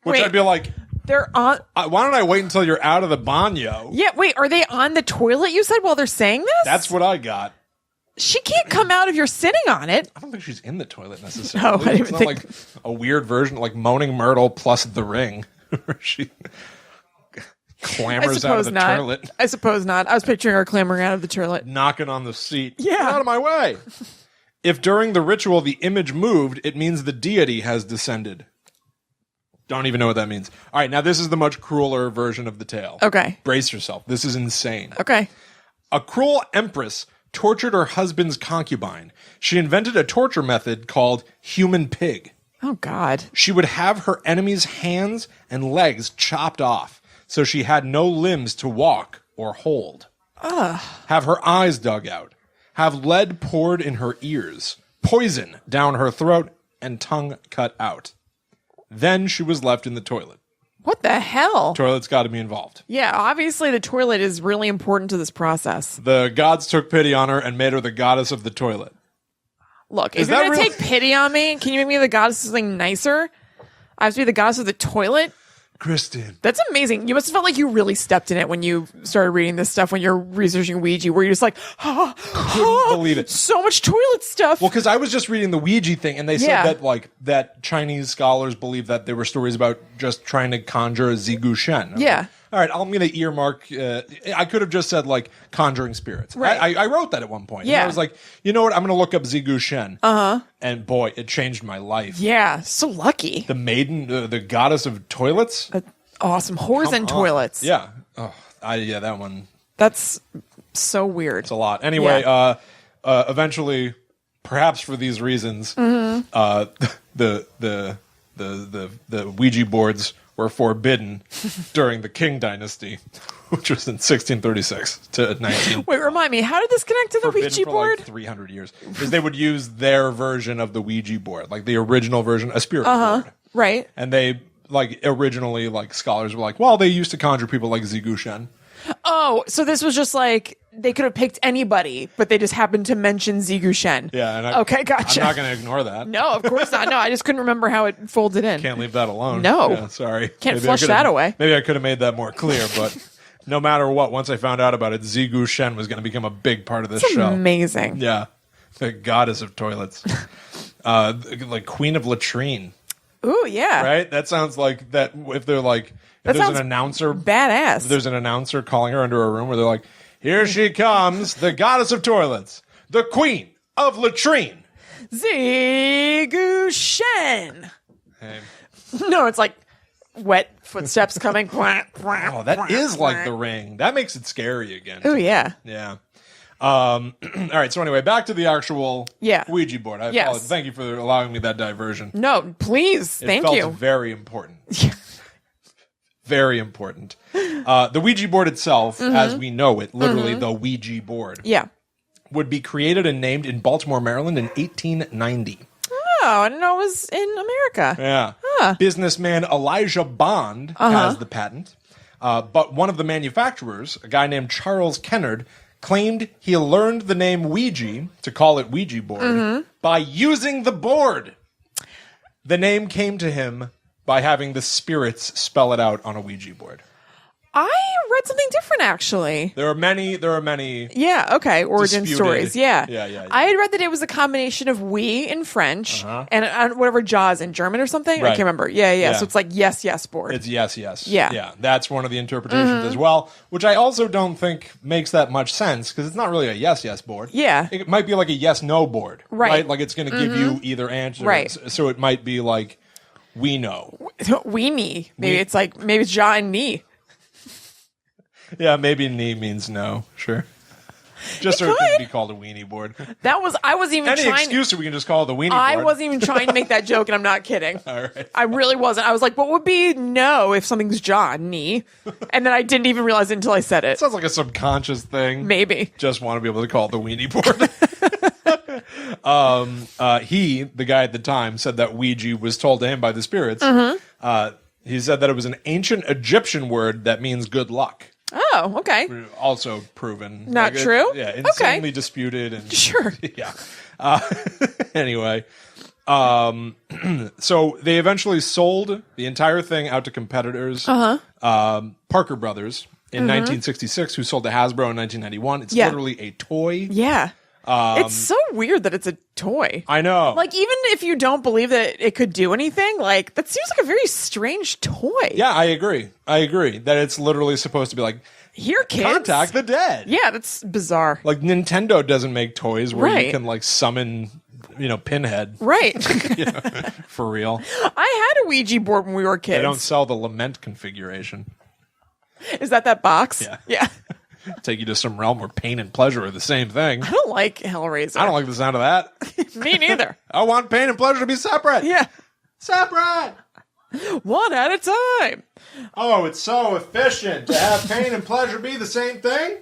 Which wait, I'd be like... they're on... why don't I wait until you're out of the baño? Yeah, wait, are they on the toilet, you said, while they're saying this? That's what I got. She can't come out if you're sitting on it. I don't think she's in the toilet necessarily. No, I didn't it's not think... like a weird version, like Moaning Myrtle plus The Ring, where she clambers out of the toilet. I suppose not. I was picturing her clambering out of the toilet. Knocking on the seat. Yeah. Get out of my way. If during the ritual the image moved, it means the deity has descended. Don't even know what that means. All right, now this is the much crueler version of the tale. Okay. Brace yourself. This is insane. Okay. A cruel empress tortured her husband's concubine. She invented a torture method called human pig. Oh, God. She would have her enemy's hands and legs chopped off, so she had no limbs to walk or hold. Have her eyes dug out. Have lead poured in her ears. Poison down her throat and tongue cut out. Then she was left in the toilet. What the hell? Toilet's got to be involved. Yeah, obviously the toilet is really important to this process. The gods took pity on her and made her the goddess of the toilet. Look, Is if you're that going to really- take pity on me, can you make me the goddess of something nicer? I have to be the goddess of the toilet? Kristen. That's amazing. You must have felt like you really stepped in it when you started reading this stuff, when you're researching Ouija, where you're just like, Couldn't believe it. So much toilet stuff. Well, because I was just reading the Ouija thing, and they said Yeah. that that Chinese scholars believe that there were stories about just trying to conjure a Zigu Shen. Yeah. All right, I'm going to earmark. I could have just said like conjuring spirits. Right. I wrote that at one point. Yeah. And I was like, you know what? I'm going to look up Zigu Shen. And boy, it changed my life. Yeah, so lucky. The maiden, the goddess of toilets. Awesome. Whores and toilets. Yeah. Oh, yeah, that one. That's so weird. It's a lot. Anyway, Yeah. Eventually, perhaps for these reasons, the Ouija boards were forbidden during the Qing dynasty, which was in 1636 to 19. Wait, remind me, how did this connect to the Forbidden Ouija for board? like 300 years, because they would use their version of the Ouija board, like the original version, a spirit board, Right. and they like originally like scholars were like, well, they used to conjure people like Zigu Shen. Oh, so this was just like they could have picked anybody, but they just happened to mention Zigu Shen. Yeah, and Okay, gotcha. I'm not going to ignore that. No, of course not. No, I just couldn't remember how it folded in. Can't leave that alone. No. Yeah, sorry. Can't Maybe I flush could've- that away. Maybe I could have made that more clear, but no matter what, once I found out about it, Zigu Shen was going to become a big part of this show. Amazing. Yeah. The goddess of toilets. Like Queen of Latrine, Ooh, yeah. right? That sounds like that if they're like, if there's sounds an announcer, Badass. if there's an announcer calling her into a room where they're like, here she comes, the goddess of toilets, the Queen of Latrine. Zigu Shen. Hey. No, it's like wet footsteps coming. Oh, that is like The Ring. That makes it scary again. Oh, yeah. Yeah. All right. So anyway, back to the actual Ouija board. I Yes. apologize. Thank you for allowing me that diversion. No, please. It Thank felt you. very important. Very important. The Ouija board itself, as we know it, literally the Ouija board, Yeah. would be created and named in Baltimore, Maryland in 1890. Oh, I didn't know it was in America. Yeah. Businessman Elijah Bond has the patent. But one of the manufacturers, a guy named Charles Kennard, claimed he learned the name Ouija, to call it Ouija board, by using the board. The name came to him by having the spirits spell it out on a Ouija board. I read something different, actually. There are many. Yeah, okay. Origin Disputed. stories. Yeah. Yeah. I had read that it was a combination of oui in French and whatever jaws in German or something. I Right. can't remember. Yeah. Yeah. So it's like yes board. It's yes. Yeah. Yeah. That's one of the interpretations as well, which I also don't think makes that much sense because it's not really a yes board. Yeah. It might be like a yes/no board. Right. Like it's going to give you either answer. Right. So it might be like, we know. Oui, me. Maybe it's like, maybe it's ja and me. Yeah, maybe knee means no. Sure. Just so it can be called a weenie board. I wasn't even Any trying. excuse so we can just call it the weenie board. I wasn't even trying to make that joke, and I'm not kidding. All right. I really wasn't. I was like, what would be no if something's jaw, knee? And then I didn't even realize it until I said it. Sounds like a subconscious thing. Maybe. Just want to be able to call it the weenie board. He, the guy at the time, said that Ouija was told to him by the spirits. He said that it was an ancient Egyptian word that means good luck. Oh, okay. Also proven. Not true? Insanely disputed. And Sure. Yeah. Anyway. So they eventually sold the entire thing out to competitors. Parker Brothers in 1966, who sold to Hasbro in 1991. It's literally a toy. Yeah. It's so weird that it's a toy. I know. Like, even if you don't believe that it could do anything, like, that seems like a very strange toy. Yeah, I agree. That it's literally supposed to be like, here, kids. contact the dead. Yeah, that's bizarre. Like, Nintendo doesn't make toys where Right. you can, like, summon, Pinhead. Right. For real. I had a Ouija board when we were kids. They don't sell the lament configuration. Is that box? Yeah. Yeah. Take you to some realm where pain and pleasure are the same thing. I don't like Hellraiser. I don't like the sound of that. Me neither. I want pain and pleasure to be separate. Yeah. Separate. One at a time. Oh, it's so efficient to have pain and pleasure be the same thing.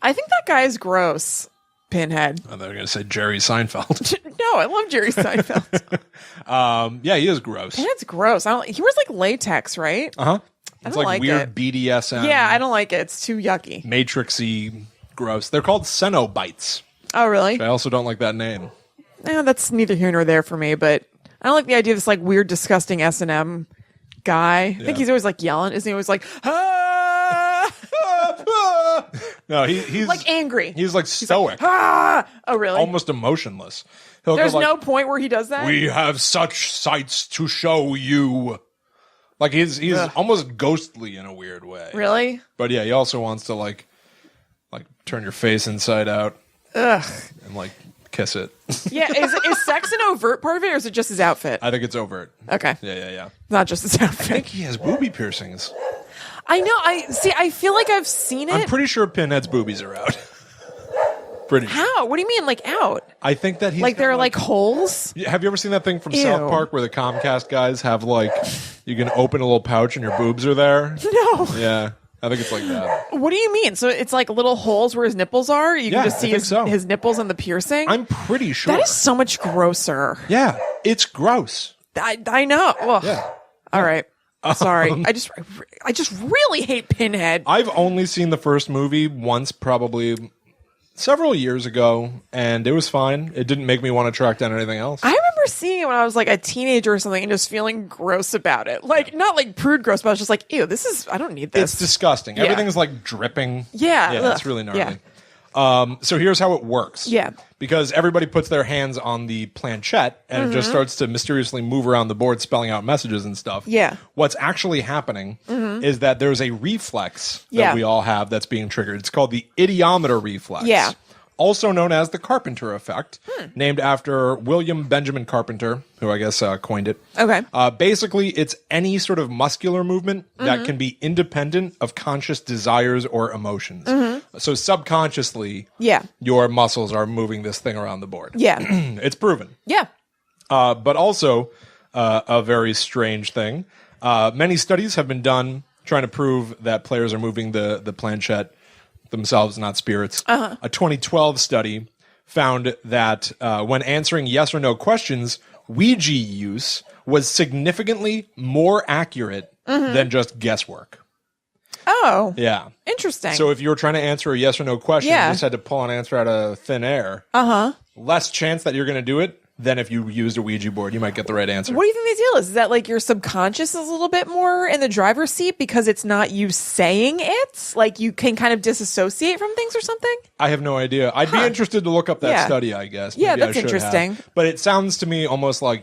I think that guy is gross. Pinhead. Oh, they're going to say Jerry Seinfeld. No, I love Jerry Seinfeld. Yeah, he is gross. Pinhead's gross. He wears like latex, right? Uh-huh. It's don't like like weird it. BDSM. Yeah, I don't like it. It's too yucky. Matrixy gross. They're called Cenobites. Oh, really? I also don't like that name. That's neither here nor there for me, but I don't like the idea of this like weird, disgusting S&M guy. I think he's always like yelling. Isn't he always like, ah! No, he's like angry. He's like stoic. Ah! Oh, really? Almost emotionless. He'll There's go like, no point where he does that? we have such sights to show you. Like he's almost ghostly in a weird way. Really? But yeah, he also wants to like turn your face inside out. Ugh. And like kiss it. Yeah, is sex an overt part of it, or is it just his outfit? I think it's overt. Okay. Yeah. Not just his outfit. I think he has booby piercings. I know. I feel like I've seen it. I'm pretty sure Pinhead's boobies are out. Pretty sure. How? What do you mean, like out? I think that he's Like got, there are like holes? Have you ever seen that thing from Ew. South Park where the Comcast guys have like you can open a little pouch and your boobs are there? No. Yeah. I think it's like that. What do you mean? So it's like little holes where his nipples are? You Yeah, can just see I think so. his nipples and the piercing? I'm pretty sure. That is so much grosser. Yeah. It's gross. I know. Ugh. Yeah. All right. Sorry. I just really hate Pinhead. I've only seen the first movie once, probably several years ago, and it was fine. It didn't make me want to track down anything else. I remember seeing it when I was like a teenager or something and just feeling gross about it. Like, not like prude gross, but I was just like, ew, I don't need this. It's disgusting. Yeah. Everything's like dripping. Yeah. Yeah, Ugh. it's really gnarly. Yeah. So here's how it works. Yeah. Because everybody puts their hands on the planchette and it just starts to mysteriously move around the board, spelling out messages and stuff. Yeah. What's actually happening is that there's a reflex that Yeah. we all have that's being triggered. It's called the idiometer reflex. Yeah. Also known as the Carpenter Effect, named after William Benjamin Carpenter, who I guess coined it. Okay. Basically, it's any sort of muscular movement that can be independent of conscious desires or emotions. So subconsciously, Yeah. your muscles are moving this thing around the board. Yeah. It's proven. Yeah. But also, a very strange thing. Many studies have been done trying to prove that players are moving the planchette themselves, not spirits. A 2012 study found that when answering yes or no questions, Ouija use was significantly more accurate than just guesswork. Oh. Yeah. Interesting. So if you were trying to answer a yes or no question, Yeah. you just had to pull an answer out of thin air. Less chance that you're going to do it than if you used a Ouija board. You might get the right answer. What do you think the deal is? Is that like your subconscious is a little bit more in the driver's seat because it's not you saying it? Like you can kind of disassociate from things or something? I have no idea. I'd be interested to look up that Yeah. study, I guess. Yeah, Maybe I that's should have. interesting. But it sounds to me almost like,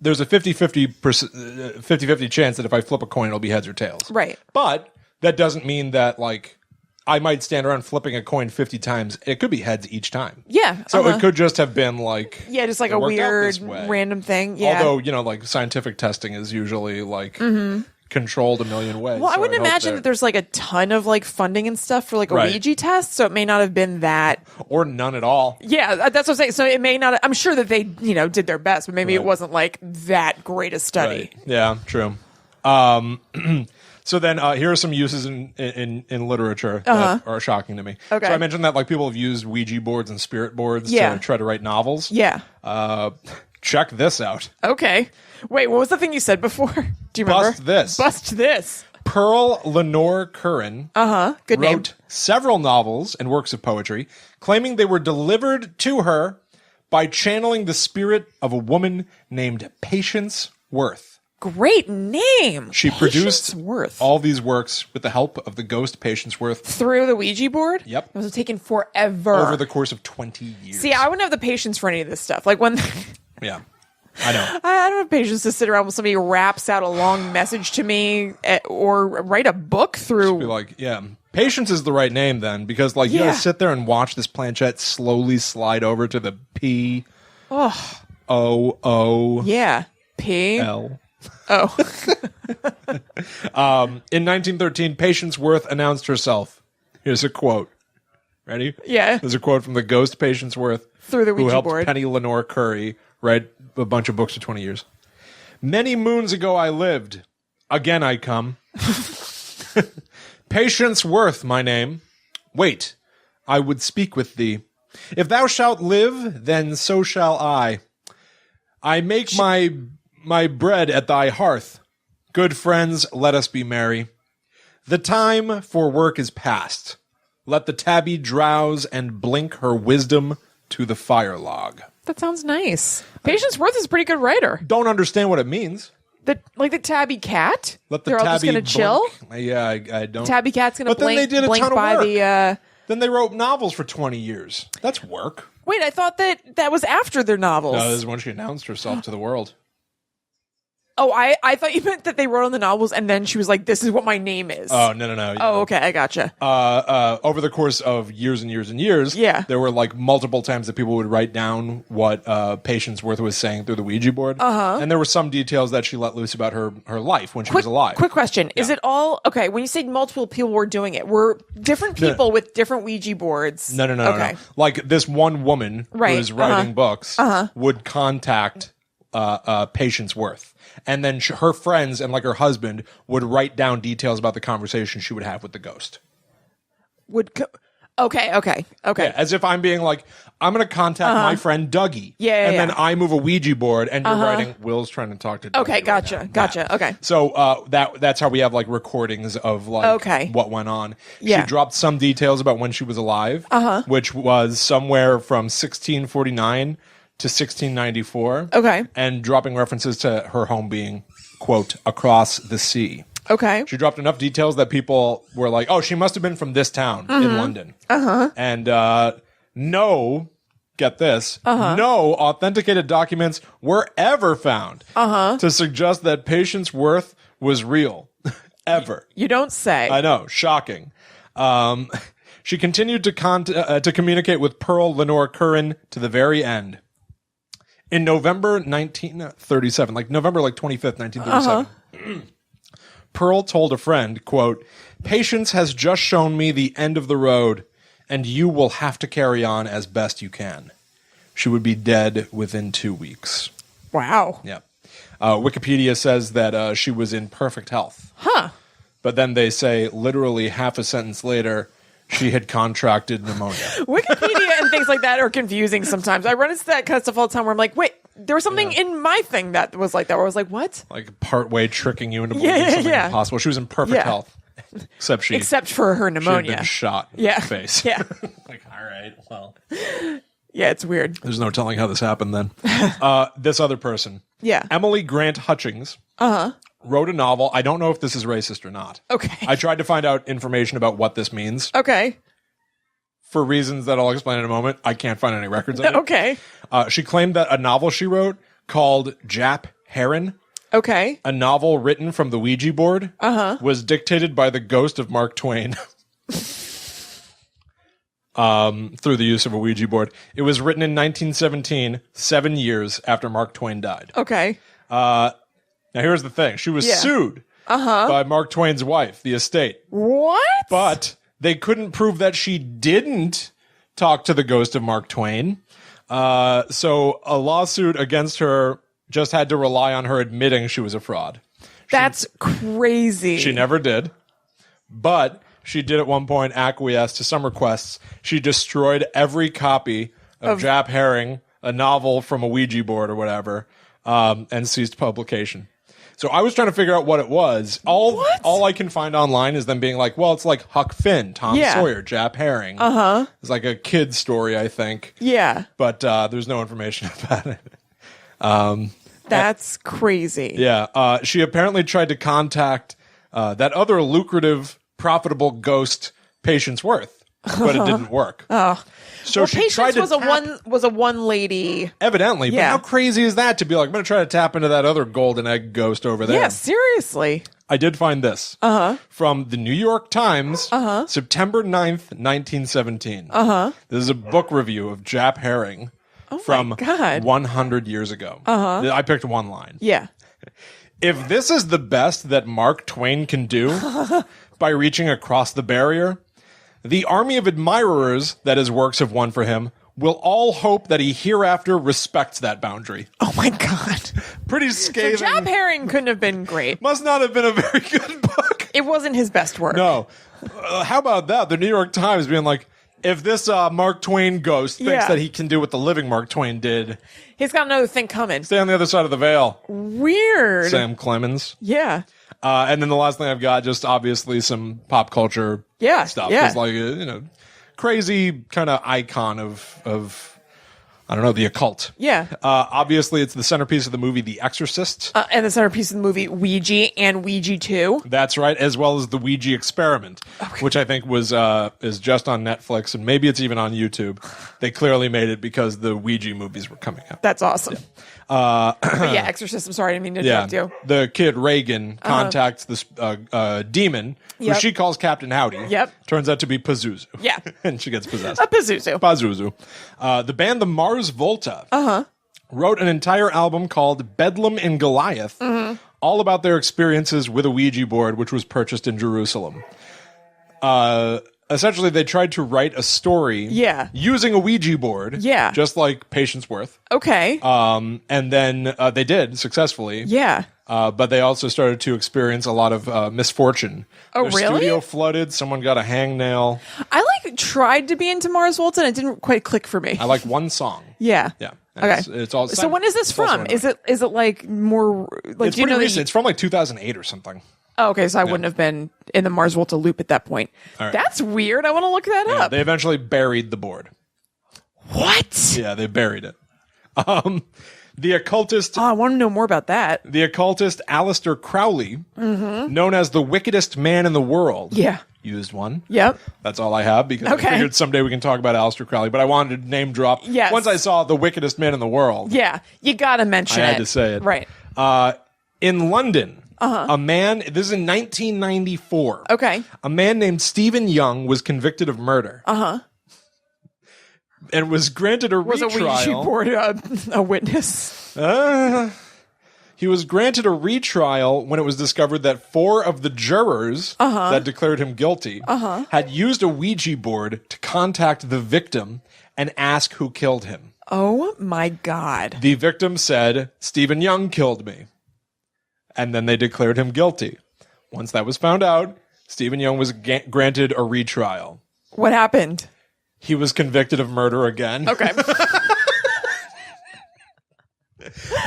there's a 50-50 chance that if I flip a coin, it'll be heads or tails. Right. But that doesn't mean that, like, I might stand around flipping a coin 50 times. It could be heads each time. Yeah. So it could just have been like, Yeah, just like it a worked out weird this way. random thing. Yeah. Although, like scientific testing is usually like controlled a million ways. Well, I So wouldn't hope imagine they're- that there's like a ton of like funding and stuff for like a Right. Ouija test, so it may not have been that. or none at all. Yeah, that's what I'm saying. So it may not. I'm sure that they, did their best, but maybe it Right. wasn't like that great a study. Right. Yeah, true. So then here are some uses in literature that are shocking to me. Okay. So I mentioned that like people have used Ouija boards and spirit boards Yeah. to try to write novels. Yeah. Check this out. Okay. Wait, what was the thing you said before? Do you remember? Bust this. Bust this. Pearl Lenore Curran Good name. wrote several novels and works of poetry, claiming they were delivered to her by channeling the spirit of a woman named Patience Worth. Great name. She Patience produced Worth. all these works with the help of the ghost Patience Worth Through the Ouija board? Yep. It was taking forever. over the course of 20 years. See, I wouldn't have the patience for any of this stuff. Like when Yeah, I know. I don't have patience to sit around when somebody raps out a long message to me or write a book through. Be like, yeah, Patience is the right name then, because like you Yeah. gotta sit there and watch this planchette slowly slide over to the P O O Yeah. P. L. Oh. In 1913, Patience Worth announced herself. Here's a quote. Ready? Yeah. There's a quote from the ghost Patience Worth, Through the who Ouija helped board. Penny Lenore Curry write a bunch of books for 20 years. Many moons ago I lived. Again I come. Patience Worth, my name. Wait, I would speak with thee. If thou shalt live, then so shall I. I make my bread at thy hearth. Good friends, let us be merry. The time for work is past. Let the tabby drowse and blink her wisdom to the fire log. That sounds nice. Patience Worth is a pretty good writer. Don't understand what it means. The tabby cat? Let the They're all tabby just going to chill? blink. Yeah, I don't. Tabby cat's going to But then blink, they did a blink ton of by work. the... Then they wrote novels for 20 years. That's work. Wait, I thought that was after their novels. No, this is when she announced herself to the world. Oh, I thought you meant that they wrote on the novels and then she was like, this is what my name is. Oh, no. Oh, okay, I gotcha. Over the course of years and years and years, Yeah. there were like multiple times that people would write down what Patience Worth was saying through the Ouija board. And there were some details that she let loose about her life when she was alive. Quick question. Is it all... Okay, when you say multiple people were doing it, were different people with different Ouija boards? No. Okay. Like this one woman Right, who was writing books would contact Patience Worth. And then her friends and like her husband would write down details about the conversation she would have with the ghost. Okay. Yeah, as if I'm being like, I'm going to contact my friend Dougie. Yeah, and yeah. then I move a Ouija board and you're writing, Will's trying to talk to Dougie. Okay, right gotcha. now. Gotcha. That. Okay. So that's how we have like recordings of like what went on. Yeah. She dropped some details about when she was alive, which was somewhere from 1649 to 1694. Okay. And dropping references to her home being, quote, across the sea. Okay. She dropped enough details that people were like, oh, she must have been from this town in London. And no, get this, no authenticated documents were ever found to suggest that Patience Worth was real. Ever. You don't say. I know. Shocking. She continued to communicate with Pearl Lenore Curran to the very end. In November 1937, November 25th, 1937, Pearl told a friend, quote, Patience has just shown me the end of the road, and you will have to carry on as best you can. She would be dead within 2 weeks. Wow. Yeah. Wikipedia says that she was in perfect health. Huh. But then they say literally half a sentence later, she had contracted pneumonia. Wikipedia and things like that are confusing sometimes. I run into that kind of stuff all the time where I'm like, wait, there was something in my thing that was like that, where I was like, what? Like partway tricking you into believing something impossible. She was in perfect health. Except for her she had pneumonia. been shot in the face. Yeah. Like, all right, well. Yeah, it's weird. There's no telling how this happened then. This other person. Yeah. Emily Grant Hutchings. Wrote a novel. I don't know if this is racist or not. Okay. I tried to find out information about what this means. Okay. For reasons that I'll explain in a moment, I can't find any records of it. Okay. She claimed that a novel she wrote called Jap Heron, Okay. a novel written from the Ouija board, was dictated by the ghost of Mark Twain. Through the use of a Ouija board. It was written in 1917, 7 years after Mark Twain died. Okay. Now here's the thing. She was sued by Mark Twain's wife, the estate. What? But they couldn't prove that she didn't talk to the ghost of Mark Twain. So a lawsuit against her just had to rely on her admitting she was a fraud. That's crazy. She never did. But she did at one point acquiesce to some requests. She destroyed every copy of Jap Herring, a novel from a Ouija board or whatever, and ceased publication. So I was trying to figure out what it was. All I can find online is them being like, well, it's like Huck Finn, Tom Sawyer, Jap Herring. It's like a kid's story, I think. Yeah. But there's no information about it. That's crazy. Yeah. She apparently tried to contact that other lucrative, profitable ghost, Patience Worth, but it didn't work. So well, she Patience tried to was a one lady. Evidently, but how crazy is that to be like, I'm going to try to tap into that other golden egg ghost over there? Yeah, seriously. I did find this from the New York Times, September 9th, 1917. This is a book review of Jap Herring from 100 years ago. I picked one line. Yeah. If this is the best that Mark Twain can do by reaching across the barrier, the army of admirers that his works have won for him will all hope that he hereafter respects that boundary. Oh my God. Pretty scathing. So Jap Herring couldn't have been great. Must not have been a very good book. It wasn't his best work. No. How about that? The New York Times being like, if this Mark Twain ghost thinks that he can do what the living Mark Twain did, he's got another thing coming. Stay on the other side of the veil. Weird. Sam Clemens. Yeah. And then the last thing I've got, just obviously some pop culture stuff. Yeah. It's like a, crazy kind of icon of I don't know, the occult. Yeah. Obviously, it's the centerpiece of the movie The Exorcist. And the centerpiece of the movie Ouija and Ouija 2. That's right, as well as the Ouija Experiment, which I think was is just on Netflix, and maybe it's even on YouTube. They clearly made it because the Ouija movies were coming out. That's awesome. But yeah, Exorcist, I'm sorry, I didn't mean to interrupt you. The kid Reagan contacts this demon, who she calls Captain Howdy. Yep. Turns out to be Pazuzu. Yeah. And she gets possessed. A Pazuzu. Pazuzu. The band The Mars Volta wrote an entire album called Bedlam in Goliath, all about their experiences with a Ouija board, which was purchased in Jerusalem. Essentially, they tried to write a story using a Ouija board, just like Patience Worth. Okay. And then they did successfully. Yeah. But they also started to experience a lot of misfortune. Oh, Their really? studio flooded. Someone got a hangnail. I tried to be into Mars Volta and it didn't quite click for me. I like one song. Yeah. Yeah. Okay. It's all. So when is this from? Is it like more like? It's pretty recent. It's from like 2008 or something. Oh, okay, so I wouldn't have been in the Mars Volta loop at that point. All right. That's weird. I want to look that up. They eventually buried the board. What? Yeah, they buried it. The occultist. Oh, I want to know more about that. The occultist Aleister Crowley, known as the wickedest man in the world. Yeah. Used one. Yep. That's all I have because I figured someday we can talk about Aleister Crowley, but I wanted to name drop. Yes. Once I saw the wickedest man in the world. Yeah, you got to mention it. I had to say it. Right. In London, a man, this is in 1994. Okay. A man named Stephen Young was convicted of murder. And was granted a retrial. Was a Ouija board a witness? He was granted a retrial when it was discovered that 4 of the jurors that declared him guilty had used a Ouija board to contact the victim and ask who killed him. Oh my God. The victim said, Stephen Young killed me. And then they declared him guilty. Once that was found out, Stephen Young was granted a retrial. What happened? He was convicted of murder again. Okay.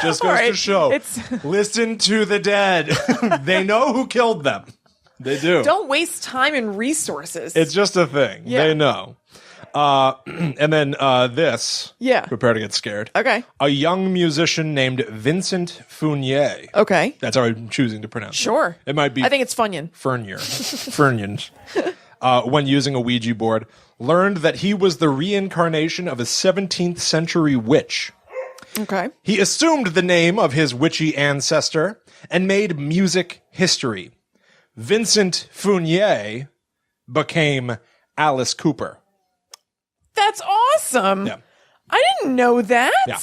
Just goes to show. Listen to the dead. They know who killed them. They do. Don't waste time and resources. It's just a thing. Yeah. They know. And then this. Yeah. Prepare to get scared. Okay. A young musician named Vincent Furnier. Okay. That's how I'm choosing to pronounce it. Sure. It might be. I think it's Funyon. Furnier. Furnions. When using a Ouija board, learned that he was the reincarnation of a 17th century witch. Okay. He assumed the name of his witchy ancestor and made music history. Vincent Furnier became Alice Cooper. That's awesome. Yeah. I didn't know that. Yeah.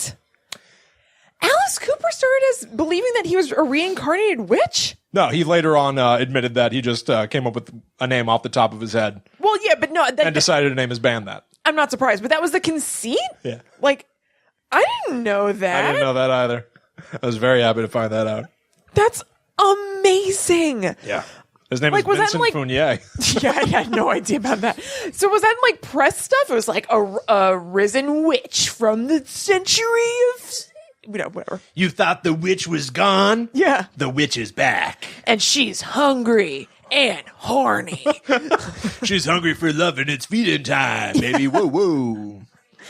Alice Cooper started as believing that he was a reincarnated witch? No, he later on admitted that he just came up with a name off the top of his head. Well, yeah, but no. And decided to name his band that. I'm not surprised, but that was the conceit? Yeah. Like, I didn't know that. I didn't know that either. I was very happy to find that out. That's amazing. Yeah. His name Like, is was that, Vincent like- Fournier. Yeah, I had no idea about that. So was that like press stuff? It was like a risen witch from the century of... whatever. You thought the witch was gone? Yeah. The witch is back. And she's hungry and horny. She's hungry for love and it's feeding time, baby. Whoa, whoa.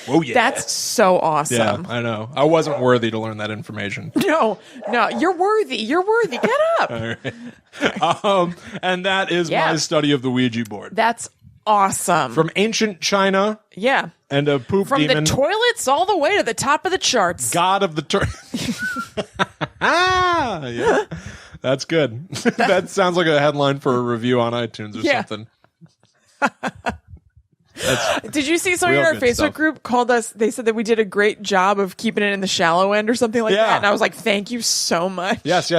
Whoa, yeah. That's so yeah, awesome. I know. I wasn't worthy to learn that information. No, you're worthy. You're worthy. Get up. All right. And that is my study of the Ouija board. That's awesome. From ancient China Yeah. and a poop From demon. the toilets all the way to the top of the charts. God of the yeah. That's good. That sounds like a headline for a review on iTunes or Yeah. something. Did you see something in real our good Facebook stuff. group called us? They said that we did a great job of keeping it in the shallow end or something like Yeah. that. And I was like, thank you so much. Yes.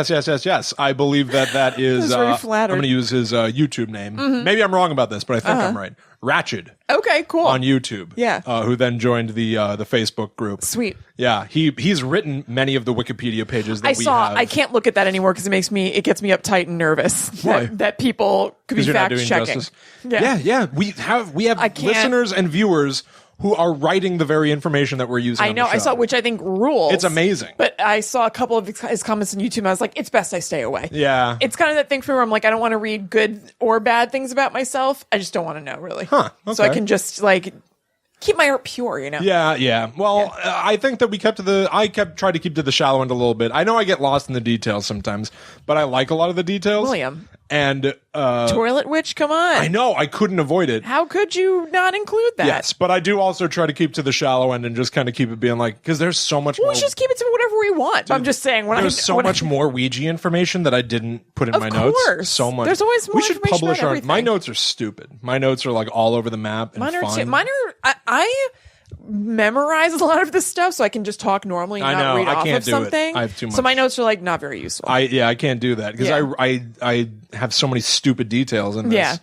I believe that is. was very I'm flattered. going to use his YouTube name. Maybe I'm wrong about this, but I think I'm right. Ratched Okay, cool. on YouTube. Yeah. Who then joined the Facebook group. Sweet. Yeah. He's written many of the Wikipedia pages that I we saw. have. I can't look at that anymore because it gets me uptight and nervous. Why? That people could be 'Cause you're not fact doing checking. justice. Yeah. We have I can't- listeners and viewers who are writing the very information that we're using. I on know. the I show. saw, which I think rules. It's amazing. But I saw a couple of his comments on YouTube. And I was like, it's best I stay away. Yeah. It's kind of that thing for me where I'm like, I don't want to read good or bad things about myself. I just don't want to know, really. Huh, So I okay. can just like keep my heart pure, you know? Yeah. Well, I think that I tried to keep to the shallow end a little bit. I know I get lost in the details sometimes, but I like a lot of the details. William. And Toilet witch, come on. I know I couldn't avoid it. How could you not include that? Yes, but I do also try to keep to the shallow end and just kind of keep it being like, because there's so much Well, more. we just keep it to whatever we want. I'm just saying when There's so much more Ouija information that I didn't put in my notes. course. So much. There's always more We should information publish about our. My everything. notes are stupid. My notes are like all over the map and Mine are fun. I memorize a lot of this stuff so I can just talk normally and I not know, read I off can't of do it. something. I have too So much. my notes are like not very useful. I can't do that because Yeah. I have so many stupid details in this. Yeah.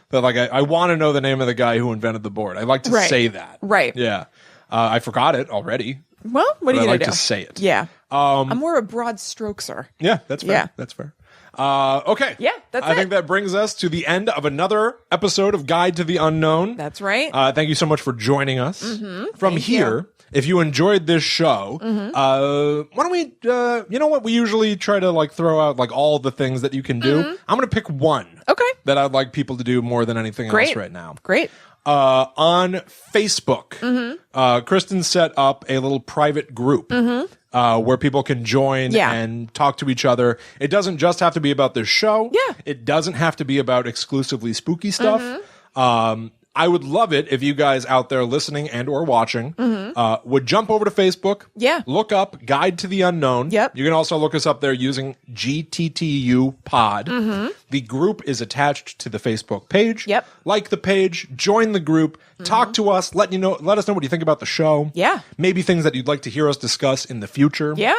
That like I want to know the name of the guy who invented the board. I like to Right. say that. Right. Yeah. I forgot it already. Well, what are But you I gonna like do? to say it. Yeah. I'm more a broad strokeser. Yeah, that's fair. Yeah. That's fair. Okay. Yeah, that's I it. think that brings us to the end of another episode of Guide to the Unknown. That's right. Thank you so much for joining us. Mm-hmm. From here, if you enjoyed this show, why don't we, you know what? We usually try to like throw out like all the things that you can do. I'm going to pick one Okay. that I'd like people to do more than anything else Great. right now. Great. On Facebook, Kristen set up a little private group where people can join Yeah. and talk to each other. It doesn't just have to be about this show. Yeah. It doesn't have to be about exclusively spooky stuff. I would love it if you guys out there listening and or watching would jump over to Facebook. Yeah. Look up Guide to the Unknown. Yep. You can also look us up there using GTTU Pod. The group is attached to the Facebook page. Yep. Like the page, join the group, talk to us, let us know what you think about the show. Yeah. Maybe things that you'd like to hear us discuss in the future. Yeah.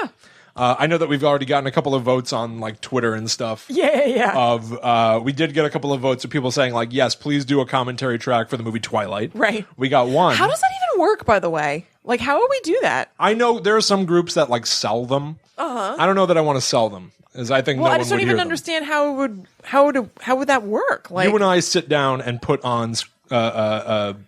I know that we've already gotten a couple of votes on like Twitter and stuff. Yeah. We did get a couple of votes of people saying like, yes, please do a commentary track for the movie Twilight. Right. We got one. How does that even work, by the way? Like, how would we do that? I know there are some groups that like sell them. I don't know that I want to sell them, as I think Well, no I one just would don't hear even them. understand how would that work? Like, You and I sit down and put on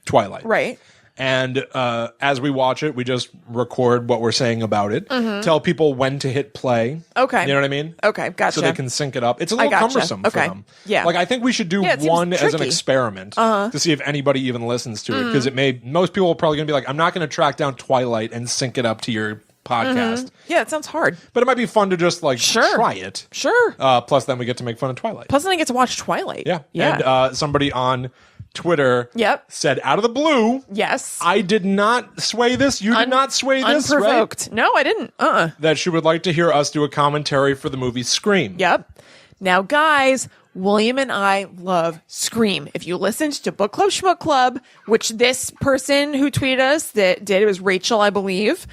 Twilight. right. And as we watch it, we just record what we're saying about it. Tell people when to hit play. Okay. You know what I mean? Okay, gotcha. So they can sync it up. It's a little gotcha. cumbersome for Okay. them. Yeah. Like I think we should do Yeah, it seems one as an tricky. experiment to see if anybody even listens to it. Because most people are probably going to be like, I'm not going to track down Twilight and sync it up to your podcast. Yeah, it sounds hard. But it might be fun to just like Sure. try it. Sure. Plus, then we get to make fun of Twilight. Plus, then I get to watch Twilight. Yeah. Yeah. And somebody on Twitter Yep. said out of the blue, yes. I did not sway this. You did not sway this, right? Unprovoked. No, I didn't. That she would like to hear us do a commentary for the movie Scream. Yep. Now, guys, William and I love Scream. If you listened to Book Club Schmuck Club, which this person who tweeted us that did, it was Rachel, I believe.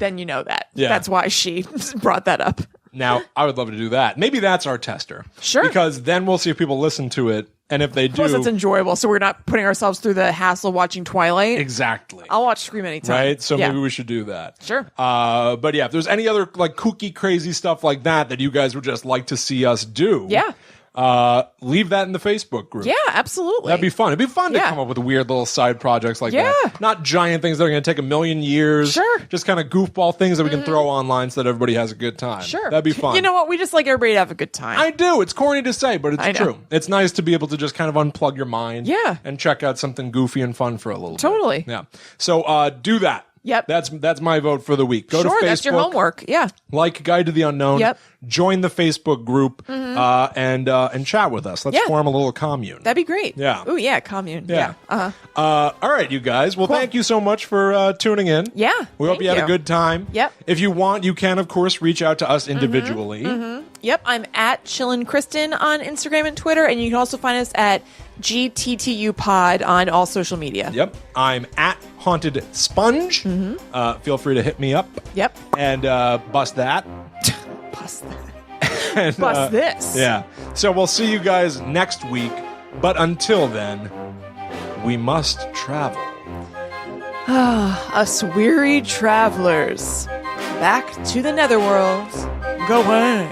then you know that. Yeah. That's why she brought that up. Now, I would love to do that. Maybe that's our tester. Sure. Because then we'll see if people listen to it. And if they do. Plus, it's enjoyable. So we're not putting ourselves through the hassle of watching Twilight. Exactly. I'll watch Scream anytime. Right? So maybe we should do that. Sure. But yeah, if there's any other like kooky, crazy stuff like that you guys would just like to see us do. Yeah. Leave that in the Facebook group. Yeah, absolutely. That'd be fun. It'd be fun to come up with weird little side projects like that. Not giant things that are going to take a million years. Sure. Just kind of goofball things that we can throw online so that everybody has a good time. Sure. That'd be fun. You know what? We just like everybody to have a good time. I do. It's corny to say, but I it's know. true. It's nice to be able to just kind of unplug your mind. Yeah. And check out something goofy and fun for a little bit. Totally. Yeah. So do that. Yep. That's my vote for the week. Go to Facebook. That's your homework. Yeah. Like Guide to the Unknown. Yep. Join the Facebook group and chat with us. Let's form a little commune. That'd be great. Yeah. Oh yeah, commune. Yeah. Uh-huh. All right, you guys. Well, thank you so much for tuning in. Yeah, We hope thank you had a you. good time. Yep. If you want, you can, of course, reach out to us individually. Yep, I'm at Chillin' Kristen on Instagram and Twitter, and you can also find us at GTTU Pod on all social media. Yep. I'm at Haunted Sponge. Feel free to hit me up. Yep. And bust that. Bust that. And, Bust this. Yeah. So we'll see you guys next week. But until then, we must travel. Us weary travelers, back to the netherworld. Go away.